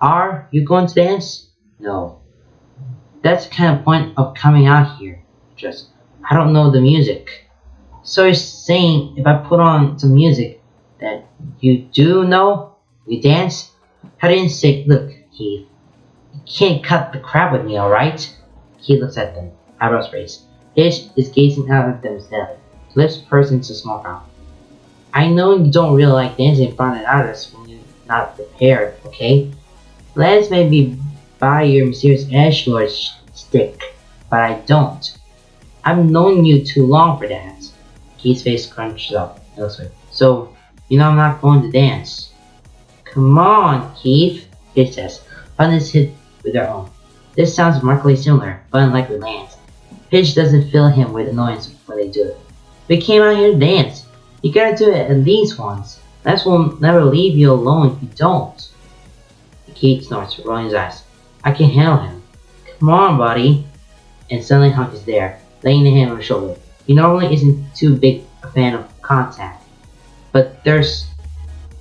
Are you going to dance? No. That's the kind of point of coming out here. Just, I don't know the music. So you're saying if I put on some music that you do know, we dance? I didn't say, look, Keith, you can't cut the crap with me, alright? Keith looks at them, eyebrows raised. Hitch is gazing out at them steadily, lips pursed into a small frown. I know you don't really like dancing in front of others when you're not prepared, okay? Lance may be by your mysterious edgelord stick, but I don't. I've known you too long for that. Keith's face crunches up elsewhere. So, you know I'm not going to dance. Come on, Keith, Hitch says, patting his hip with her own. This sounds remarkably similar, but unlike with Lance. Hitch doesn't fill him with annoyance when they do it. We came out here to dance. You gotta do it at least once. Lance will never leave you alone if you don't. Keith snorts, rolling his eyes. I can handle him. Come on, buddy. And suddenly Hunk is there, laying a hand on his shoulder. He normally isn't too big a fan of contact, but there's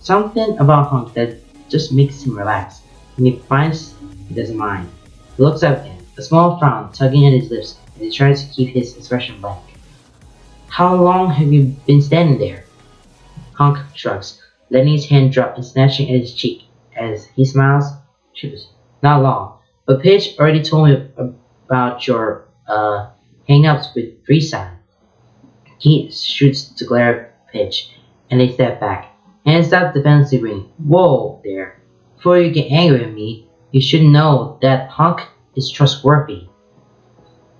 something about Hunk that just makes him relax. When he finds he doesn't mind. He looks up at him, a small frown tugging at his lips as he tries to keep his expression blank. How long have you been standing there? Hunk shrugs, letting his hand drop and snatching at his cheek. As he smiles, shoots. Not long, but Pitch already told me about your hang-ups with Freeside. He shoots to glare at Pitch, and they step back. Hands up defensively. Whoa there. Before you get angry at me, you should know that Hunk is trustworthy.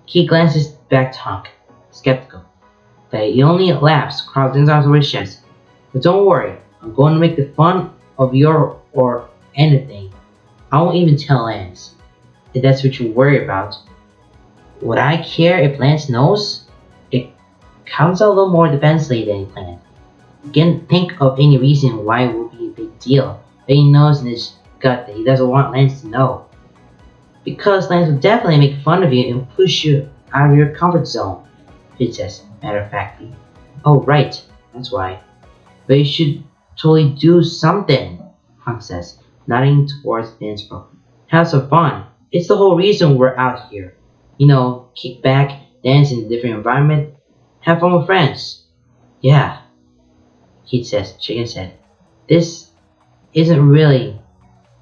He glances back to Hunk, skeptical. But he only laughs, crossing his arms over his chest. But don't worry, I'm going to make the fun of your or anything. I won't even tell Lance, if that's what you worry about. Would I care if Lance knows? It counts a little more defensively than he planned. Can't think of any reason why it would be a big deal, but he knows in his gut that he doesn't want Lance to know. Because Lance will definitely make fun of you and push you out of your comfort zone, Fitz says, matter of factly. Oh, right, that's why. But you should totally do something, Hunk says, nodding towards the dance floor. Have some fun. It's the whole reason we're out here. You know, kick back, dance in a different environment, have fun with friends. Yeah, Keith says, shaking his head. This isn't really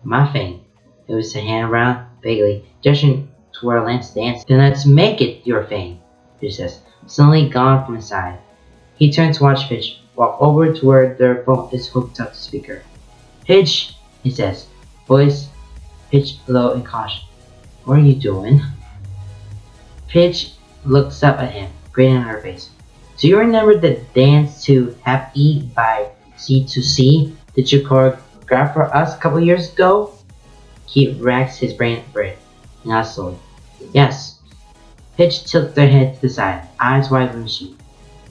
my thing. He moves a hand around, vaguely, gesturing to where Lance dances. Then let's make it your thing, he says, suddenly gone from his side. He turns to watch Fitch walk over to where their phone is hooked up to the speaker. Hitch, he says, voice pitched low and cautious. What are you doing? Pitch looks up at him, grinning on her face. Do you remember the dance to Happy by C2C that you choreographed for us a couple years ago? He racks his brain for it, not slowly. Yes. Pitch tilts their head to the side, eyes wide from the sheet.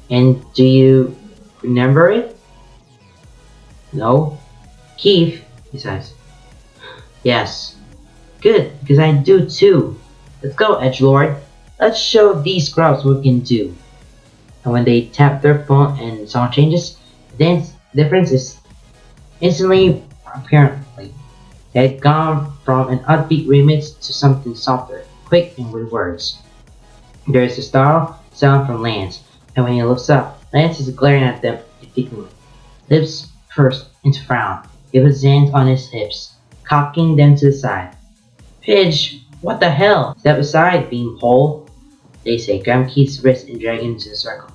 And do you remember it? No. Keith, he says. Yes. Good, because I do too. Let's go, Edgelord. Let's show these scrubs what we can do. And when they tap their phone and the song changes, the dance difference is instantly apparent. They had gone from an upbeat remix to something softer, quick, and with words. There is a startled sound from Lance, and when he looks up, Lance is glaring at them indignantly, lips pursed into frown. He puts his hands on his hips, cocking them to the side. Pidge, what the hell? Step aside, beanpole, they say, grabbing Keith's wrist and dragging him into the circle.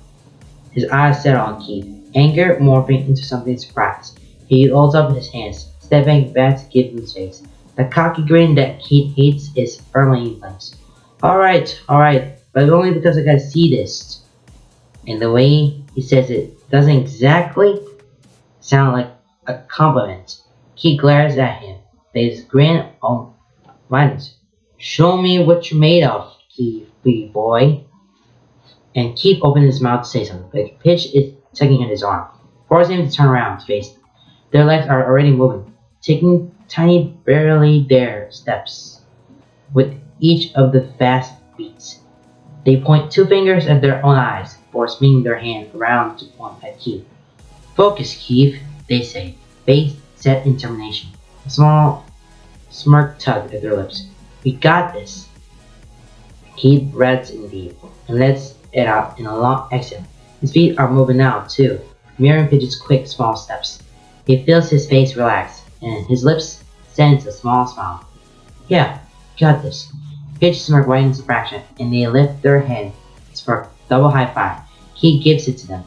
His eyes settle on Keith, anger morphing into something surprised. He holds up his hands, stepping back to give him his face. The cocky grin that Keith hates is firmly in place. Alright, but only because I gotta see this. And the way he says it doesn't exactly sound like a compliment. Keith glares at him, but his grin on violence. Show me what you're made of, Keith, big boy. And Keith opened his mouth to say something, but Pitch is tugging at his arm, forcing him to turn around to face them. Their legs are already moving, taking tiny, barely there steps with each of the fast beats. They point two fingers at their own eyes before swinging their hand around to point at Keith. Focus, Keith, they say, face set in determination. A small smirk tug at their lips. We got this. Keith breaths indeed, and lets it out in a long exhale. His feet are moving now, too, mirroring Pidge's quick, small steps. He feels his face relax, and his lips sends a small smile. Yeah, got this. Pidge's smirk widens a fraction, and they lift their hands for a double high five. He gives it to them.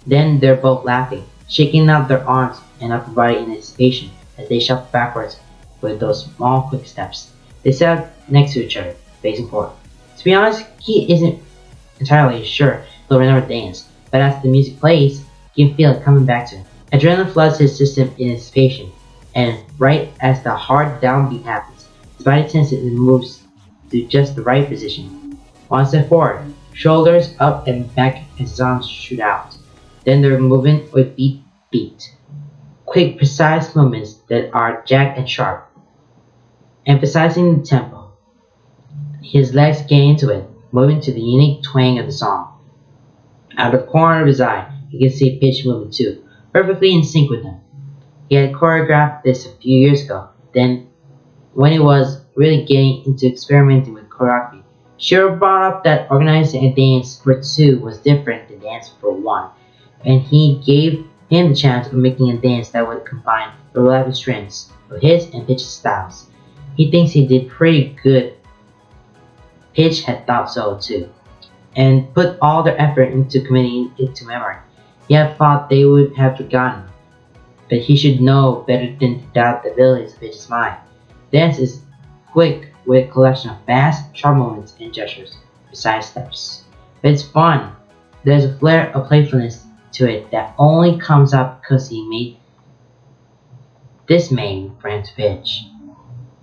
Then they're both laughing, shaking out their arms and upper body in anticipation as they shuffle backwards with those small, quick steps. They sat next to each other, facing forward. To be honest, Keith isn't entirely sure he'll remember the dance, but as the music plays, he can feel it coming back to him. Adrenaline floods his system in anticipation, and right as the hard downbeat happens, his body tenses and moves to just the right position. One step forward, shoulders up and back as his arms shoot out. Then they're moving with beat. Quick, precise movements that are jagged and sharp, emphasizing the tempo. His legs get into it, moving to the unique twang of the song. Out of the corner of his eye, he can see Pitch moving too, perfectly in sync with him. He had choreographed this a few years ago, then when he was really getting into experimenting with choreography. Shiro brought up that organizing a dance for two was different than dance for one, and he gave him the chance of making a dance that would combine the relative strengths of his and Pitch's styles. He thinks he did pretty good. Pitch had thought so too, and put all their effort into committing it to memory. He had thought they would have forgotten, but he should know better than to doubt the abilities of Pitch's mind. Dance is quick with a collection of fast, sharp movements and gestures, precise steps. But it's fun. There's a flair of playfulness to it that only comes out because he made this main friend to Pitch.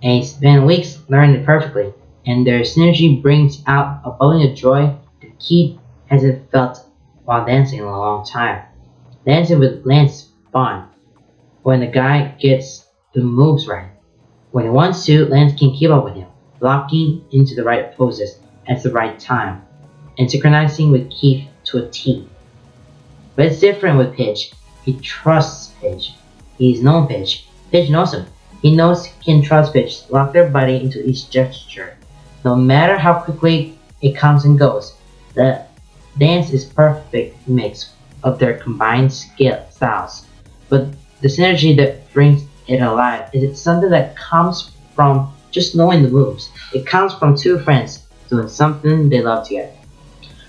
And he spent weeks learning it perfectly, and their synergy brings out a bubbling of joy that Keith hasn't felt while dancing in a long time. Dancing with Lance is fun when the guy gets the moves right. When he wants to, Lance can keep up with him, locking into the right poses at the right time, and synchronizing with Keith to a T. But it's different with Pitch. He trusts Pitch. He's known Pitch. Pitch knows him. He knows he can trust Pitch, lock their body into each gesture. No matter how quickly it comes and goes, the dance is perfect mix of their combined styles. But the synergy that brings it alive is something that comes from just knowing the moves. It comes from two friends doing something they love together.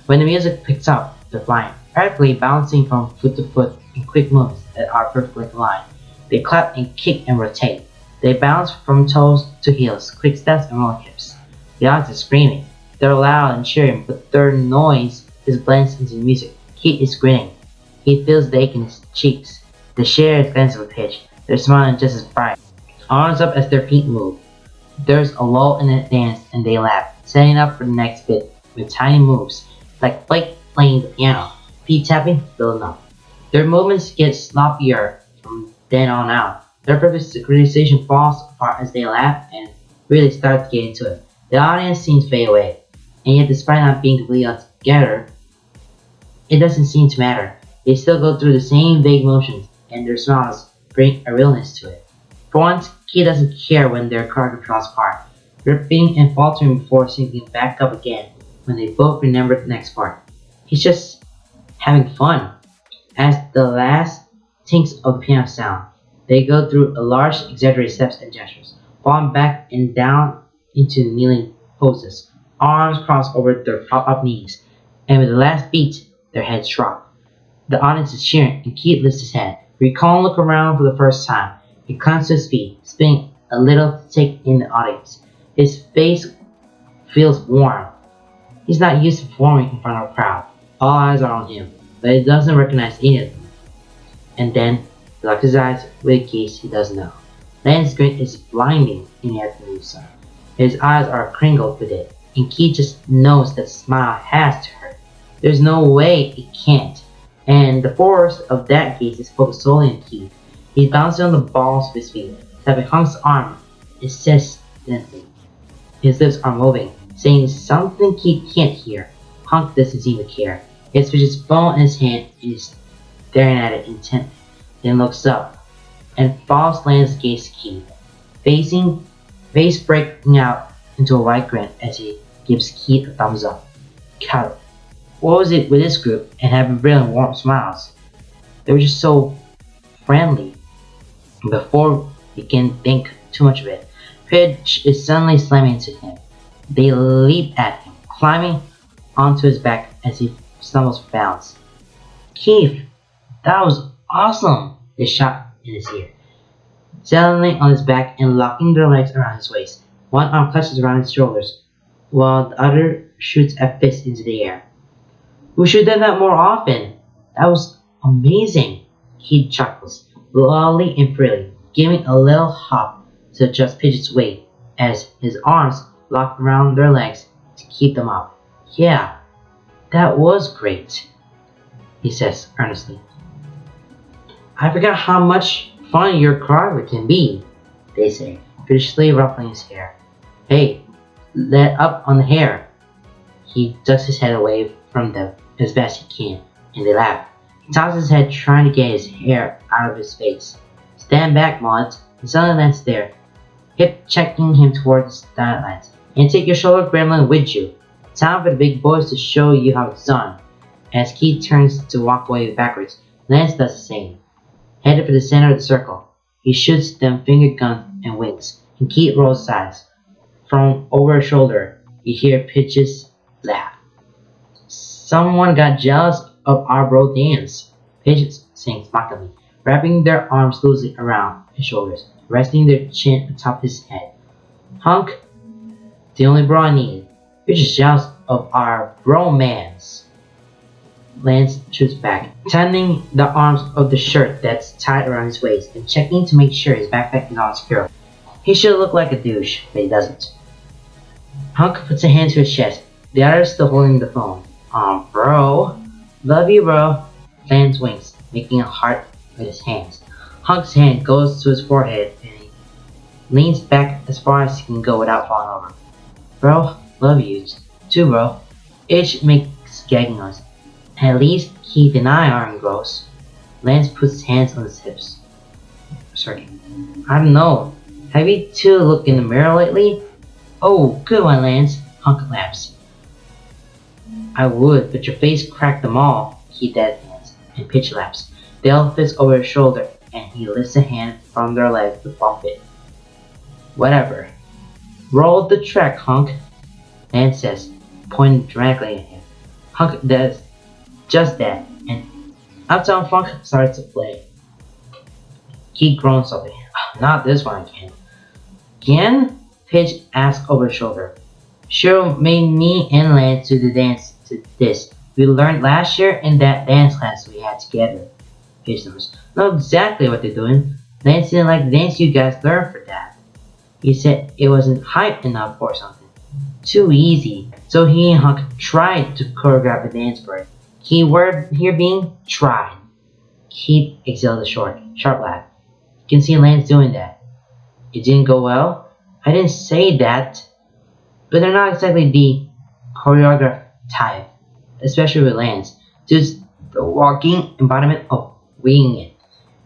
When the music picks up, they're flying, practically bouncing from foot to foot in quick moves that are perfectly aligned. They clap and kick and rotate. They bounce from toes to heels, quick steps and roll hips. The audience is screaming. They're loud and cheering, but their noise is blends into the music. Keith is grinning. He feels the ache in his cheeks. The shared glance of Pitch. They're smiling just as bright. Arms up as their feet move. There's a lull in the dance and they laugh, setting up for the next bit with tiny moves, like Blake playing the piano, feet tapping, building up. Their movements get sloppier from then on out. Their perfect synchronization falls apart as they laugh and really start to get into it. The audience seems to fade away, and yet despite not being completely together, it doesn't seem to matter. They still go through the same vague motions, and their smiles bring a realness to it. For once, Keith doesn't care when their choreography falls apart, ripping and faltering before sinking back up again when they both remember the next part. He's just having fun. As the last tinks of the piano sound, they go through a large exaggerated steps and gestures, falling back and down into kneeling poses, arms crossed over their up knees, and with the last beat, their heads drop. The audience is cheering, and Keith lifts his head. Recall and look around for the first time. He climbs to his feet, spinning a little to take in the audience. His face feels warm. He's not used to performing in front of a crowd. All eyes are on him, but he doesn't recognize any of them. And then, he locks his eyes with a gaze he doesn't know. Lance's grin is blinding in the afternoon sun. His eyes are crinkled with it, and Keith just knows that smile has to hurt. There's no way it can't. And the force of that gaze is focused solely on Keith. He's bouncing on the balls of his feet, tapping Hunk's arm insistently. His lips are moving, saying something Keith can't hear. Hunk doesn't seem to care. He has Fidget's phone in his hand and is staring at it intently, then looks up and follows Lance's gaze to Keith, face breaking out into a wide grin as he gives Keith a thumbs up. God, what was it with this group and having real and warm smiles? They were just so friendly. Before we can think too much of it, Pitch is suddenly slamming into him. They leap at him, climbing onto his back as he stumbles for balance. Keith, that was awesome! They shout in his ear, settling on his back and locking their legs around his waist. One arm clutches around his shoulders, while the other shoots a fist into the air. We should do that more often. That was amazing. Keith chuckles, loudly and freely, giving a little hop to adjust Pidgeot's weight as his arms lock around their legs to keep them up. Yeah, that was great, he says earnestly. I forgot how much fun your choreography can be, they say, viciously ruffling his hair. Hey, let up on the hair. He ducks his head away from them as best he can, and they laugh. He tosses his head trying to get his hair out of his face. Stand back, Maude, and suddenly lands there, hip checking him towards the sidelines. And take your shoulder gremlin with you. Time for the big boys to show you how it's done. As Keith turns to walk away backwards, Lance does the same. headed for the center of the circle. He shoots them finger guns and winks, and Keith rolls his eyes. From over his shoulder, you hear Pitch's laugh. Someone got jealous of our bro dance, Pitch sings mockingly, wrapping their arms loosely around his shoulders, resting their chin atop his head. Hunk, the only bro I need. You're just jealous of our bromance. Lance shoots back, tightening the arms of the shirt that's tied around his waist and checking to make sure his backpack is all secure. He should look like a douche, but he doesn't. Hunk puts a hand to his chest, the other still holding the phone. Bro. Love you, bro. Lance winks, making a heart with his hands. Hunk's hand goes to his forehead and he leans back as far as he can go without falling over. Bro, love you. Too, bro. Itch makes gagging noise. At least Keith and I aren't gross. Lance puts his hands on his hips. Sorry. I don't know. Have you two looked in the mirror lately? Oh, good one, Lance. Hunk laughs. I would, but your face cracked them all. Keith dead hands, and Pitch laughs. Dale fits over his shoulder, and he lifts a hand from their leg to bump it. Whatever. Roll the track, Hunk. Lance says, pointing dramatically at him. Hunk does just that, and Uptown Funk starts to play. Keith groans something. Not this one again. Again? Pitch asks over his shoulder. Cheryl made me and Lance do the dance to this. We learned last year in that dance class we had together. Pitch knows. Know exactly what they're doing. Lance didn't like the dance you guys learned for that. He said it wasn't hype enough or something. Too easy. So he and Hunk tried to choreograph a dance for it. Key word here being tried. Keith exhaled a sharp laugh. You can see Lance doing that. It didn't go well? I didn't say that. But they're not exactly the choreographed type, especially with Lance. Just the walking embodiment of winging it.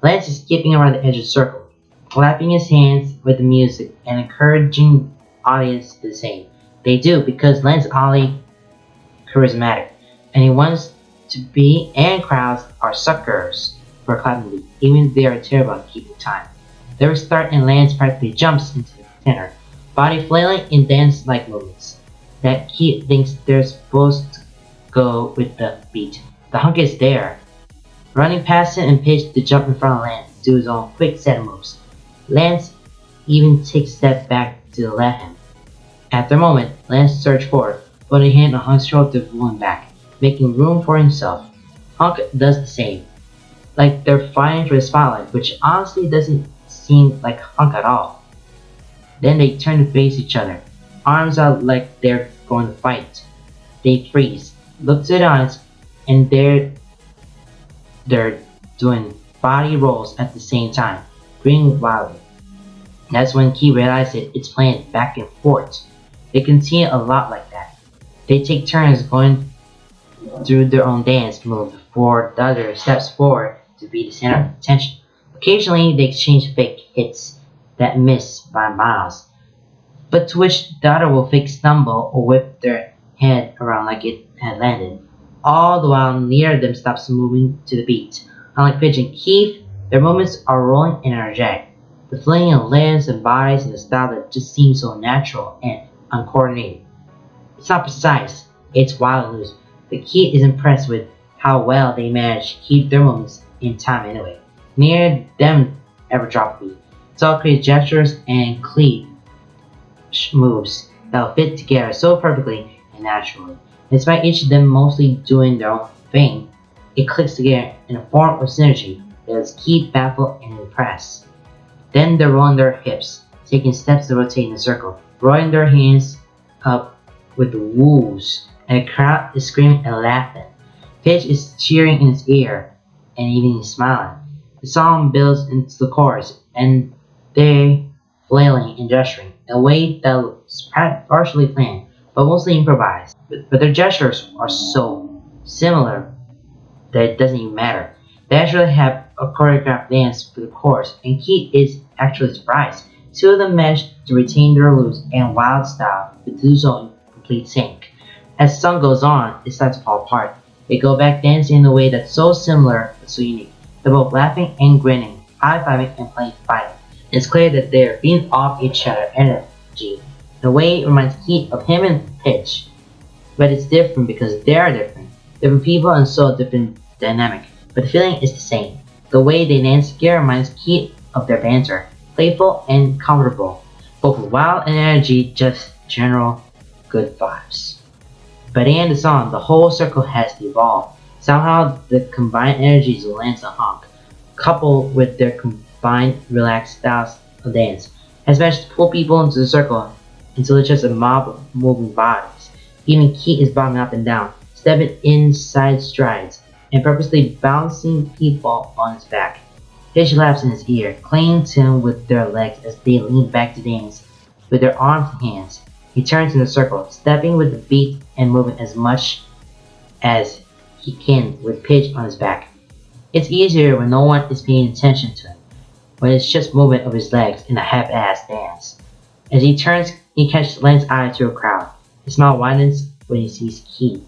Lance is skipping around the edge of the circle, clapping his hands with the music and encouraging the audience to do the same. They do because Lance is oddly charismatic, and he wants to be, and crowds are suckers for clapping beat, even if they are terrible at keeping time. They restart and Lance practically jumps into the tenor, body flailing in dance-like movements that Keith thinks they're supposed to go with the beat. The Hunk is there, running past him and Pitch to jump in front of Lance to do his own quick set of moves. Lance even takes a step back to let him. After a moment, Lance surged forward, putting a hand on Hunk's shoulder to pull him back, making room for himself. Hunk does the same, like they're fighting for the spotlight, which honestly doesn't seem like Hunk at all. Then they turn to face each other, arms out like they're going to fight. They freeze, look to the audience, and they're doing body rolls at the same time, grinning wildly. That's when Key realizes it's playing back and forth. They can see it a lot like that. They take turns going through their own dance move before the other steps forward to be the center of attention. Occasionally, they exchange fake hits that miss by miles, but to which the other will fake stumble or whip their head around like it had landed. All the while, neither of them stops moving to the beat. Unlike Pitch and Keith, their movements are rolling and energetic. The flinging of limbs and bodies in a style that just seems so natural and uncoordinated. It's not precise, it's wild and loose, but Keith is impressed with how well they manage to keep their movements in time anyway. Neither of them ever drop a beat. It's all creative gestures and cleat moves that will fit together so perfectly and naturally. Despite each of them mostly doing their own thing, it clicks together in a form of synergy that is Keith baffled and impressed. Then they're rolling their hips, taking steps to rotate in a circle, rolling their hands up with woos, and the crowd is screaming and laughing. Pitch is cheering in his ear, and even he's smiling. The song builds into the chorus, and they're flailing and gesturing in a way that was partially planned, but mostly improvised. But their gestures are so similar that it doesn't even matter. They actually have a choreographed dance for the chorus, and Keith is actually surprised. Two of them managed to retain their loose and wild style, but do so in complete sync. As the song goes on, it starts to fall apart. They go back dancing in a way that's so similar but so unique. They're both laughing and grinning, high-fiving and playing fighting. It's clear that they're feeding off each other's energy. In a way, it reminds Keith of him and Pitch, but it's different because they are different. Different people and so different dynamic, but the feeling is the same. The way they dance together reminds Keith of their banter, playful and comfortable, both with wild and energy, just general good vibes. By the end of the song, the whole circle has evolved. Somehow, the combined energies of Lance and Honk, coupled with their combined relaxed styles of dance, has managed to pull people into the circle until it's just a mob of moving bodies. Even Keith is bobbing up and down, stepping in side strides, and purposely bouncing people on his back. Fish laughs in his ear, clinging to him with their legs as they lean back to dance with their arms and hands. He turns in the circle, stepping with the beat and moving as much as he can with Pitch on his back. It's easier when no one is paying attention to him, when it's just movement of his legs in a half-assed dance. As he turns, he catches Len's eye to a crowd. His smile widens when he sees Keith.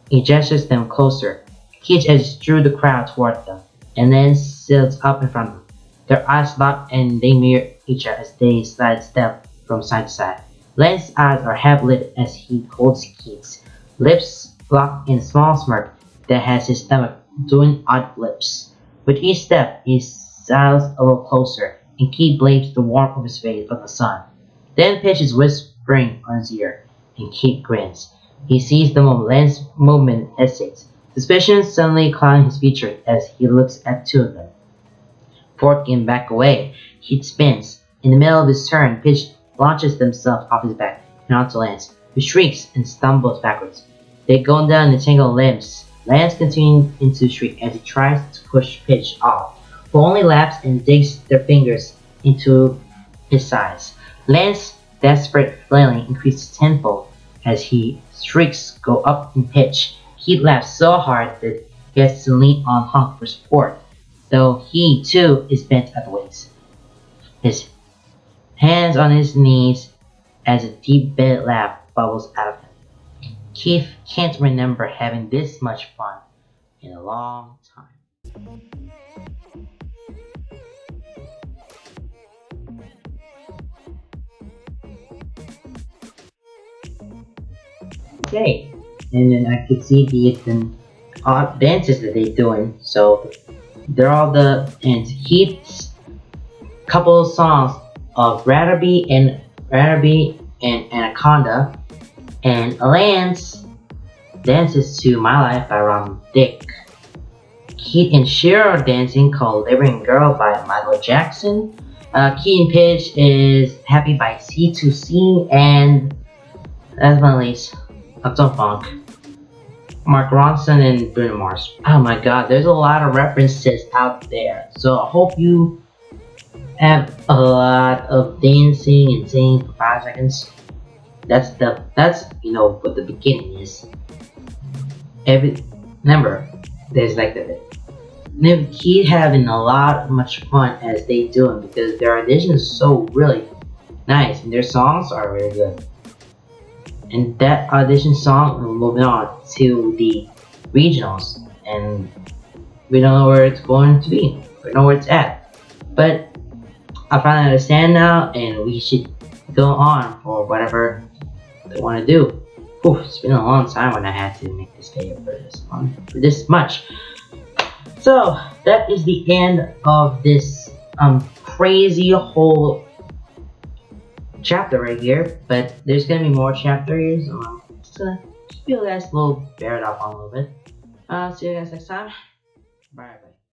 He gestures them closer. Keith edges through the crowd toward them, and then sits up in front of them. Their eyes lock and they mirror each other as they sidestep from side to side. Len's eyes are half lit as he holds Keith's, lips locked in a small smirk that has his stomach doing odd flips. With each step, he sidles a little closer, and Keith blames the warmth of his face on the sun. Then Pitch is whispering on his ear, and Keith grins. He sees the moment Len's movement hesitates. Suspicion suddenly clouding his features as he looks at two of them. Before getting back away, Keith spins. In the middle of his turn, Pitch launches themselves off his back and onto Lance, who shrieks and stumbles backwards. They go down the tangled limbs. Lance continues to shriek as he tries to push Pitch off, who only laughs and digs their fingers into his sides. Lance's desperate flailing increases tenfold as his shrieks go up in pitch. Keith laughs so hard that he has to lean on Honk for support, though he too is bent at the waist. His hands on his knees as a deep belly laugh bubbles out of him. Keith can't remember having this much fun in a long time. Okay, and then I could see the different dances that they're doing. So they're all the and Keith's couple of songs of Ratterby and Anaconda, and Lance dances to My Life by Ron Dick. Keith and Cher are dancing called Living Girl by Michael Jackson. Keith and Pitch is Happy by C2C, and last but not least, Uptown Funk, Mark Ronson and Bruno Mars. Oh my god, there's a lot of references out there. So I hope you have a lot of dancing and singing for 5 seconds. That's what the beginning is. Remember, there's like the they keep having much fun as they do it because their audition is so really nice and their songs are really good. And that audition song, we're moving on to the regionals, and we don't know where it's going to be. We don't know where it's at. But I finally understand now, and we should go on for whatever they want to do. Oof, it's been a long time when I had to make this video for this much. So that is the end of this crazy whole chapter right here, but there's gonna be more chapters. Just gonna keep you guys a little bared up on a little bit. See you guys next time. Bye bye.